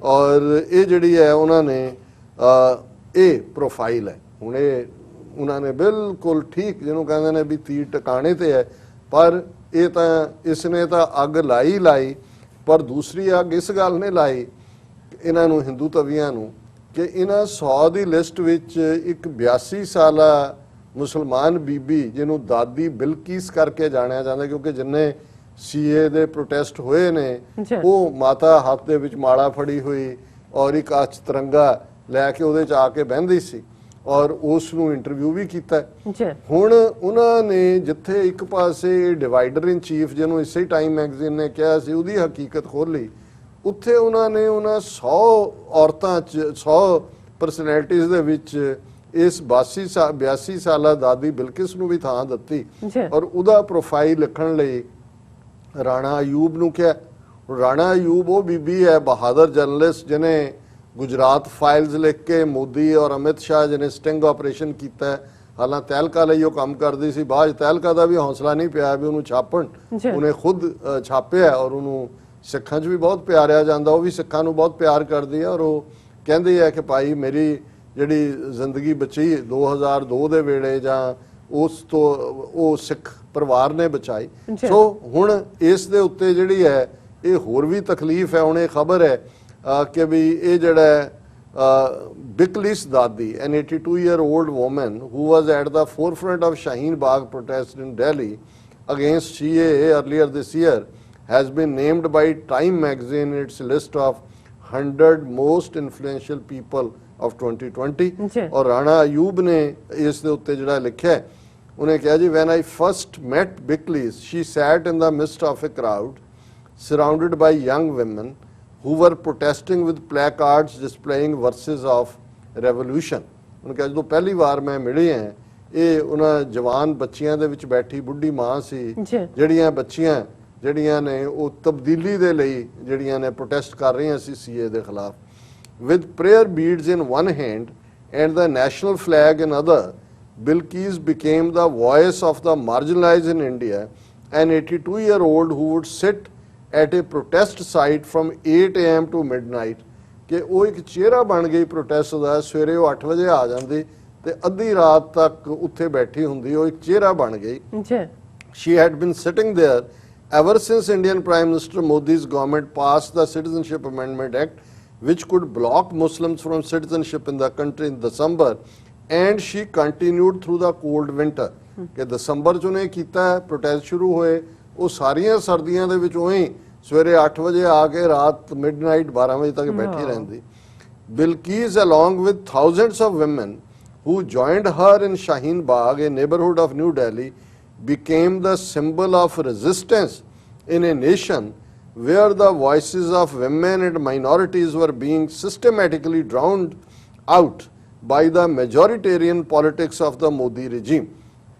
ਔਰ ਇਹ ਜਿਹੜੀ ਹੈ ਉਹਨਾਂ ਨੇ ਇਹ ਪ੍ਰੋਫਾਈਲ ਹੈ। ਹੁਣ ਇਹ ਉਹਨਾਂ ਨੇ ਬਿਲਕੁਲ ਠੀਕ ਜਿਹਨੂੰ ਕਹਿੰਦੇ ਨੇ ਵੀ ਤੀਰ ਟਿਕਾਣੇ ਤੇ ਹੈ, ਪਰ ਇਹ ਤਾਂ ਇਸ ਨੇ ਤਾਂ ਅੱਗ ਲਾਈ, ਪਰ ਦੂਸਰੀ ਅੱਗ ਇਸ ਗੱਲ ਨੇ ਲਾਈ ਇਹਨਾਂ ਨੂੰ, ਹਿੰਦੂ ਤਵੀਆਂ ਨੂੰ, ਕਿ ਇਹਨਾਂ 100 ਦੀ ਲਿਸਟ ਵਿੱਚ ਇੱਕ 82 ਸਾਲਾ ਮੁਸਲਮਾਨ ਬੀਬੀ ਜਿਹਨੂੰ ਦਾਦੀ ਬਿਲਕਿਸ ਕਰਕੇ ਜਾਣਿਆ ਜਾਂਦਾ, ਕਿਉਂਕਿ ਜਿੰਨੇ ਸੀਏ ਦੇ ਪ੍ਰੋਟੈਸਟ ਹੋਏ ਨੇ ਉਹ ਮਾਤਾ ਹੱਥ ਦੇ ਵਿੱਚ ਮਾਲਾ ਫੜੀ ਹੋਈ ਔਰ ਇੱਕ ਅੱਛ ਤਿਰੰਗਾ ਲੈ ਕੇ ਉਹਦੇ 'ਚ ਆ ਕੇ ਬਹਿੰਦੀ ਸੀ ਔਰ ਉਸ ਨੂੰ ਇੰਟਰਵਿਊ ਵੀ ਕੀਤਾ। ਹੁਣ ਉਹਨਾਂ ਨੇ ਜਿੱਥੇ ਇੱਕ ਪਾਸੇ ਡਿਵਾਈਡਰ ਇਨ ਚੀਫ ਜਿਹਨੂੰ ਇਸੇ ਟਾਈਮ ਮੈਗਜ਼ੀਨ ਨੇ ਕਿਹਾ ਸੀ ਉਹਦੀ ਹਕੀਕਤ ਖੋਲ੍ਹੀ, ਉੱਥੇ ਉਹਨਾਂ ਨੇ ਉਹਨਾਂ 100 ਔਰਤਾਂ 'ਚ 100 ਪਰਸਨੈਲਿਟੀਜ਼ ਦੇ ਵਿੱਚ ਇਸ 82 ਸਾਲਾ ਦਾਦੀ ਬਿਲਕਿਸ ਨੂੰ ਵੀ ਥਾਂ ਦਿੱਤੀ ਔਰ ਉਹਦਾ ਪ੍ਰੋਫਾਈਲ ਲਿਖਣ ਲਈ ਰਾਣਾ ਅਯੂਬ ਨੂੰ ਕਿਹਾ। ਰਾਣਾ ਅਯੂਬ ਉਹ ਬੀਬੀ ਹੈ ਬਹਾਦਰ ਜਰਨਲਿਸਟ ਜਿਹਨੇ ਗੁਜਰਾਤ ਫਾਈਲਸ ਲਿਖ ਕੇ ਮੋਦੀ ਔਰ ਅਮਿਤ ਸ਼ਾਹ ਜਿਹਨੇ ਸਟਿੰਗ ਆਪਰੇਸ਼ਨ ਕੀਤਾ, ਹਾਲਾਂ ਤਹਿਲਕਾ ਲਈ ਉਹ ਕੰਮ ਕਰਦੀ ਸੀ, ਬਾਅਦ ਤਹਿਲਕਾ ਦਾ ਵੀ ਹੌਸਲਾ ਨਹੀਂ ਪਿਆ ਵੀ ਉਹਨੂੰ ਛਾਪਣ, ਉਹਨੇ ਖੁਦ ਛਾਪਿਆ ਔਰ ਉਹਨੂੰ ਸਿੱਖਾਂ 'ਚ ਵੀ ਬਹੁਤ ਪਿਆਰਿਆ ਜਾਂਦਾ, ਉਹ ਵੀ ਸਿੱਖਾਂ ਨੂੰ ਬਹੁਤ ਪਿਆਰ ਕਰਦੀ ਹੈ ਔਰ ਉਹ ਕਹਿੰਦੀ ਹੈ ਕਿ ਭਾਈ ਮੇਰੀ ਜਿਹੜੀ ਜ਼ਿੰਦਗੀ ਬਚੀ 2002 ਦੇ ਵੇਲੇ ਜਾਂ ਉਸ ਤੋਂ ਉਹ ਸਿੱਖ ਪਰਿਵਾਰ ਨੇ ਬਚਾਈ। ਸੋ ਹੁਣ ਇਸ ਦੇ ਉੱਤੇ ਜਿਹੜੀ ਹੈ ਇਹ ਹੋਰ ਵੀ ਤਕਲੀਫ ਹੈ। ਹੁਣ ਇਹ ਖਬਰ ਹੈ ਕਿ ਵੀ ਇਹ ਜਿਹੜਾ ਬਿਕਲਿਸ ਦਾਦੀ, an 82-year-old woman who was at the forefront of Shaheen Bagh protest in Delhi against CAA earlier this year, has been named by Time magazine in its list of 100 most influential people of 2020। ਔਰ ਰਾਣਾ ਅਯੂਬ ਨੇ ਇਸ ਦੇ ਉੱਤੇ ਜਿਹੜਾ ਲਿਖਿਆ, ਉਹਨੇ ਕਿਹਾ ਜੀ when I first met Biklis, she sat in the midst of a crowd surrounded by young women who were protesting with placards displaying verses of revolution। ਉਹਨੇ ਕਿਹਾ ਜਦੋਂ ਪਹਿਲੀ ਵਾਰ ਮੈਂ ਮਿਲੇ ਹਾਂ, ਇਹ ਉਹਨਾਂ ਜਵਾਨ ਬੱਚੀਆਂ ਦੇ ਵਿੱਚ ਬੈਠੀ ਬੁੱਢੀ ਮਾਂ ਸੀ, ਜਿਹੜੀਆਂ ਬੱਚੀਆਂ ਜਿਹੜੀਆਂ ਨੇ ਉਹ ਤਬਦੀਲੀ ਦੇ ਲਈ ਜਿਹੜੀਆਂ ਨੇ ਪ੍ਰੋਟੈਸਟ ਕਰ ਰਹੀਆਂ ਸੀ ਸੀਏ ਦੇ ਖਿਲਾਫ। with prayer beads in one hand and the national flag in other, Bilqis became the voice of the marginalized in India, an 82-year-old who would sit at a protest site from 8 AM to midnight। ਕਿ ਉਹ ਇੱਕ ਚਿਹਰਾ ਬਣ ਗਈ protest ਦਾ, ਸਵੇਰੇ ਉਹ 8 ਵਜੇ ਆ ਜਾਂਦੀ ਤੇ ਅੱਧੀ ਰਾਤ ਤੱਕ ਉੱਥੇ ਬੈਠੀ ਹੁੰਦੀ, ਉਹ ਇੱਕ ਚਿਹਰਾ ਬਣ ਗਈ। She had been sitting there ever since Indian Prime Minister Modi's government passed the Citizenship Amendment Act, which could block Muslims from citizenship in the country in December, and she continued through the cold winter। ਕਿ ਦਸੰਬਰ 'ਚ ਉਹਨੇ ਕੀਤਾ, protest ਸ਼ੁਰੂ ਹੋਏ, ਉਹ ਸਾਰੀਆਂ ਸਰਦੀਆਂ ਦੇ ਵਿੱਚ ਉਹੀ ਸਵੇਰੇ 8 ਵਜੇ ਆ ਕੇ ਰਾਤ ਮਿਡਨਾਈਟ 12 ਵਜੇ ਤੱਕ ਬੈਠੀ ਰਹਿੰਦੀ। Bilqis, along with thousands of women who joined her in Shaheen Bagh, a neighborhood of New Delhi, became the symbol of resistance in a nation where the voices of women and minorities were being systematically drowned out by the majoritarian politics of the Modi regime।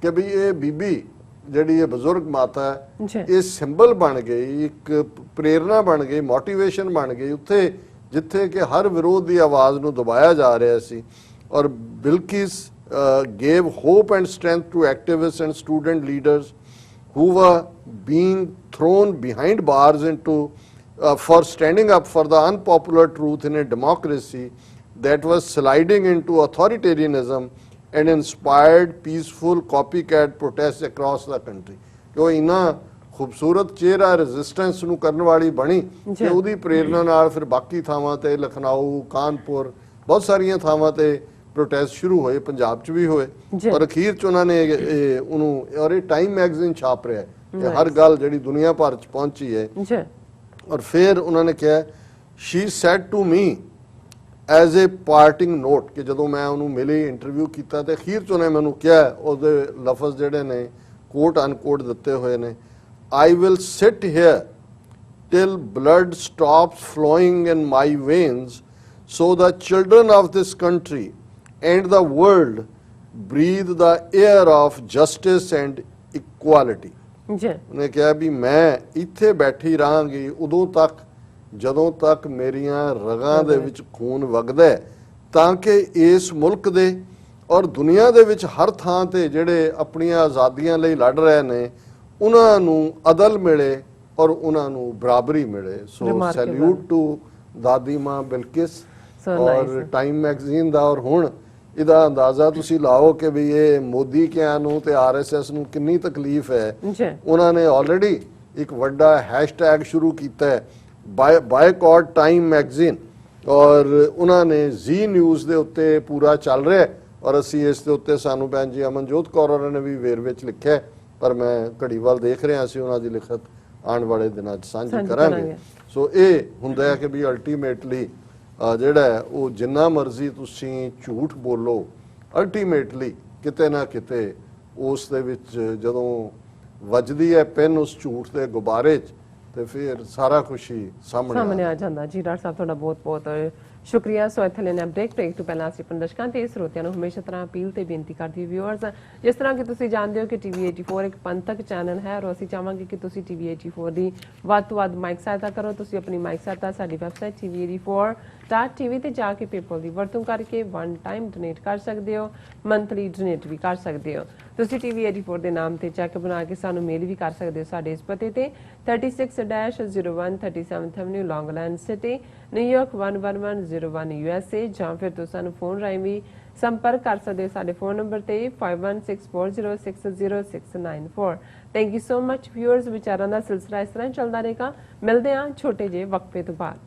ਕਿ ਵੀ ਇਹ ਬੀਬੀ ਜਿਹੜੀ ਇਹ ਬਜ਼ੁਰਗ ਮਾਤਾ ਹੈ, ਇਹ symbol ਬਣ ਗਈ, ਇੱਕ ਪ੍ਰੇਰਨਾ ਬਣ ਗਈ, ਮੋਟੀਵੇਸ਼ਨ ਬਣ ਗਈ ਉੱਥੇ ਜਿੱਥੇ ਕਿ ਹਰ ਵਿਰੋਧ ਦੀ ਆਵਾਜ਼ ਨੂੰ ਦਬਾਇਆ ਜਾ ਰਿਹਾ ਸੀ। ਔਰ Bilkis gave hope and strength to activists and student leaders who were being thrown behind bars into for standing up for the unpopular truth in a democracy that was sliding into authoritarianism, and inspired peaceful copycat protests across the country। ਜੋ ਇੰਨਾ ਖੂਬਸੂਰਤ ਚਿਹਰਾ resistance ਨੂੰ ਕਰਨ ਵਾਲੀ ਬਣੀ ਕਿ ਉਹਦੀ ਪ੍ਰੇਰਨਾ ਨਾਲ ਫਿਰ ਬਾਕੀ ਥਾਵਾਂ ਤੇ ਲਖਨਊ, ਕਾਨਪੁਰ, ਬਹੁਤ ਸਾਰੀਆਂ ਥਾਵਾਂ ਤੇ ਪ੍ਰੋਟੈਸਟ ਸ਼ੁਰੂ ਹੋਏ, ਪੰਜਾਬ 'ਚ ਵੀ ਹੋਏ। ਔਰ ਅਖੀਰ 'ਚ ਉਹਨਾਂ ਨੇ ਉਹਨੂੰ, ਔਰ ਇਹ ਟਾਈਮ ਮੈਗਜ਼ੀਨ ਛਾਪ ਰਿਹਾ ਹੈ, ਹਰ ਗੱਲ ਜਿਹੜੀ ਦੁਨੀਆ ਭਰ 'ਚ ਪਹੁੰਚੀ ਹੈ। ਔਰ ਫਿਰ ਉਹਨਾਂ ਨੇ ਕਿਹਾ, she said to me as a parting note, ਕਿ ਜਦੋਂ ਮੈਂ ਉਹਨੂੰ ਮਿਲੀ, ਇੰਟਰਵਿਊ ਕੀਤਾ ਤੇ ਅਖੀਰ 'ਚ ਉਹਨੇ ਮੈਨੂੰ ਕਿਹਾ, ਉਹਦੇ ਲਫ਼ਜ਼ ਜਿਹੜੇ ਨੇ ਕੋਟ ਅਨਕੋਟ ਦਿੱਤੇ ਹੋਏ ਨੇ, I will sit here till blood stops flowing in my veins so the children of this country and the world breathe the air of justice and equality। ਉਹਨੇ ਕਿਹਾ ਵੀ ਮੈਂ ਇੱਥੇ ਬੈਠੀ ਰਹਾਂਗੀ ਉਦੋਂ ਤੱਕ ਜਦੋਂ ਤੱਕ ਮੇਰੀਆਂ ਰਗਾਂ ਦੇ ਵਿੱਚ ਖੂਨ ਵਗਦਾ ਹੈ, ਤਾਂ ਕਿ ਇਸ ਮੁਲਕ ਦੇ ਔਰ ਦੁਨੀਆ ਦੇ ਵਿੱਚ ਹਰ ਥਾਂ ਤੇ ਜਿਹੜੇ ਆਪਣੀਆਂ ਆਜ਼ਾਦੀਆਂ ਲਈ ਲੜ ਰਹੇ ਨੇ ਉਹਨਾਂ ਨੂੰ ਅਦਲ ਮਿਲੇ ਔਰ ਉਹਨਾਂ ਨੂੰ ਬਰਾਬਰੀ ਮਿਲੇ। ਸੋ ਸੈਲੂਟ ਟੂ ਦਾਦੀ ਮਾਂ ਬਿਲਕਿਸ ਔਰ ਟਾਈਮ ਮੈਗਜ਼ੀਨ ਦਾ। ਔਰ ਹੁਣ ਇਹਦਾ ਅੰਦਾਜ਼ਾ ਤੁਸੀਂ ਲਾਓ ਕਿ ਵੀ ਇਹ ਮੋਦੀ ਕਿਆਂ ਨੂੰ ਤੇ ਆਰਐਸਐਸ ਨੂੰ ਕਿੰਨੀ ਤਕਲੀਫ ਹੈ। ਉਹਨਾਂ ਨੇ ਆਲਰੇਡੀ ਇੱਕ ਵੱਡਾ ਹੈਸ਼ਟੈਗ ਸ਼ੁਰੂ ਕੀਤਾ ਹੈ, ਬਾਇਕਾਟ ਟਾਈਮ ਮੈਗਜ਼ੀਨ, ਔਰ ਉਹਨਾਂ ਨੇ ਜ਼ੀ ਨਿਊਜ਼ ਦੇ ਉੱਤੇ ਪੂਰਾ ਚੱਲ ਰਿਹਾ ਔਰ ਅਸੀਂ ਇਸ ਦੇ ਉੱਤੇ, ਸਾਨੂੰ ਭੈਣ ਜੀ ਅਮਨਜੋਤ ਕੌਰ ਉਹਨਾਂ ਨੇ ਵੀ ਵੇਰਵੇ 'ਚ ਲਿਖਿਆ, ਪਰ ਮੈਂ ਘੜੀ ਵੱਲ ਦੇਖ ਰਿਹਾ ਸੀ, ਉਹਨਾਂ ਦੀ ਲਿਖਤ ਆਉਣ ਵਾਲੇ ਦਿਨਾਂ 'ਚ ਸਾਂਝੀ ਕਰਾਂਗੇ। ਸੋ ਇਹ ਹੁੰਦਾ ਹੈ ਕਿ ਵੀ ਅਲਟੀਮੇਟਲੀ ਜਿਹੜਾ ਹੈ ਉਹ ਜਿੰਨਾ ਮਰਜ਼ੀ ਤੁਸੀਂ ਝੂਠ ਬੋਲੋ, ਅਲਟੀਮੇਟਲੀ ਕਿਤੇ ਨਾ ਕਿਤੇ ਉਸ ਦੇ ਵਿੱਚ ਜਦੋਂ ਵੱਜਦੀ ਹੈ ਪੈਨ ਉਸ ਝੂਠ ਦੇ ਗੁਬਾਰੇ 'ਚ, ਤੇ ਫਿਰ ਸਾਰਾ ਕੁਛ ਹੀ ਸਾਹਮਣੇ ਆ ਜਾਂਦਾ। ਜੀ ਡਾਕਟਰ ਸਾਹਿਬ ਤੁਹਾਡਾ ਬਹੁਤ ਬਹੁਤ ਸ਼ੁਕਰੀਆ। ਸੋ ਇੱਥੇ ਲੈਣਾ ਬ੍ਰੇਕ ਤੋਂ ਪਹਿਲਾਂ ਅਸੀਂ ਆਪਣੇ ਦਰਸ਼ਕਾਂ ਤੇ ਸਰੋਤਿਆਂ ਨੂੰ ਹਮੇਸ਼ਾ ਤਰ੍ਹਾਂ ਅਪੀਲ ਤੇ ਬੇਨਤੀ ਕਰਦੀ ਵਿਊਅਰਸ, ਜਿਸ ਤਰ੍ਹਾਂ ਕਿ ਤੁਸੀਂ ਜਾਣਦੇ ਹੋ ਕਿ TV 84 ਇੱਕ ਪੰਥਕ ਚੈਨਲ ਹੈ ਔਰ ਅਸੀਂ ਚਾਹਾਂਗੇ ਕਿ ਤੁਸੀਂ TV 84 ਦੀ ਵੱਧ ਤੋਂ ਵੱਧ ਮਾਈਕ ਸਹਾਇਤਾ ਕਰੋ। ਤੁਸੀਂ ਆਪਣੀ ਮਾਈਕ ਸਹਾਇਤਾ ਸਾਡੀ ਵੈਬਸਾਈਟ TV84.tv ਤੇ ਜਾ ਕੇ ਪੇਪਲ ਦੀ ਵਰਤੋਂ ਕਰਕੇ ਵਨ ਟਾਈਮ ਡੋਨੇਟ ਕਰ ਸਕਦੇ ਹੋ, ਮੰਥਲੀ ਡੋਨੇਟ ਵੀ ਕਰ ਸਕਦੇ ਹੋ। ਤੁਸੀਂ TV 84 ਦੇ ਨਾਮ ਤੇ ਚੈੱਕ ਬਣਾ ਕੇ ਸਾਨੂੰ ਮੇਲ ਵੀ ਕਰ ਸਕਦੇ ਹੋ ਸਾਡੇ ਇਸ ਪਤੇ ਤੇ 36-01 37th Avenue, Long Island City, New York 11101 USA, ਜਾਂ ਫਿਰ ਤੁਸੀਂ ਸਾਨੂੰ ਫੋਨ ਰਾਹੀਂ ਵੀ ਸੰਪਰਕ ਕਰ ਸਕਦੇ ਹੋ ਸਾਡੇ ਫੋਨ ਨੰਬਰ ਤੇ 5164060694। Thank you so much viewers. ਵਿਚਾਰਾਂ ਦਾ ਸਿਲਸਿਲਾ ਇਸ ਤਰ੍ਹਾਂ ਚੱਲਦਾ ਰਹੇਗਾ। ਮਿਲਦੇ ਹਾਂ ਛੋਟੇ ਜਿਹੇ ਵਕਫੇ ਤੋਂ ਬਾਅਦ।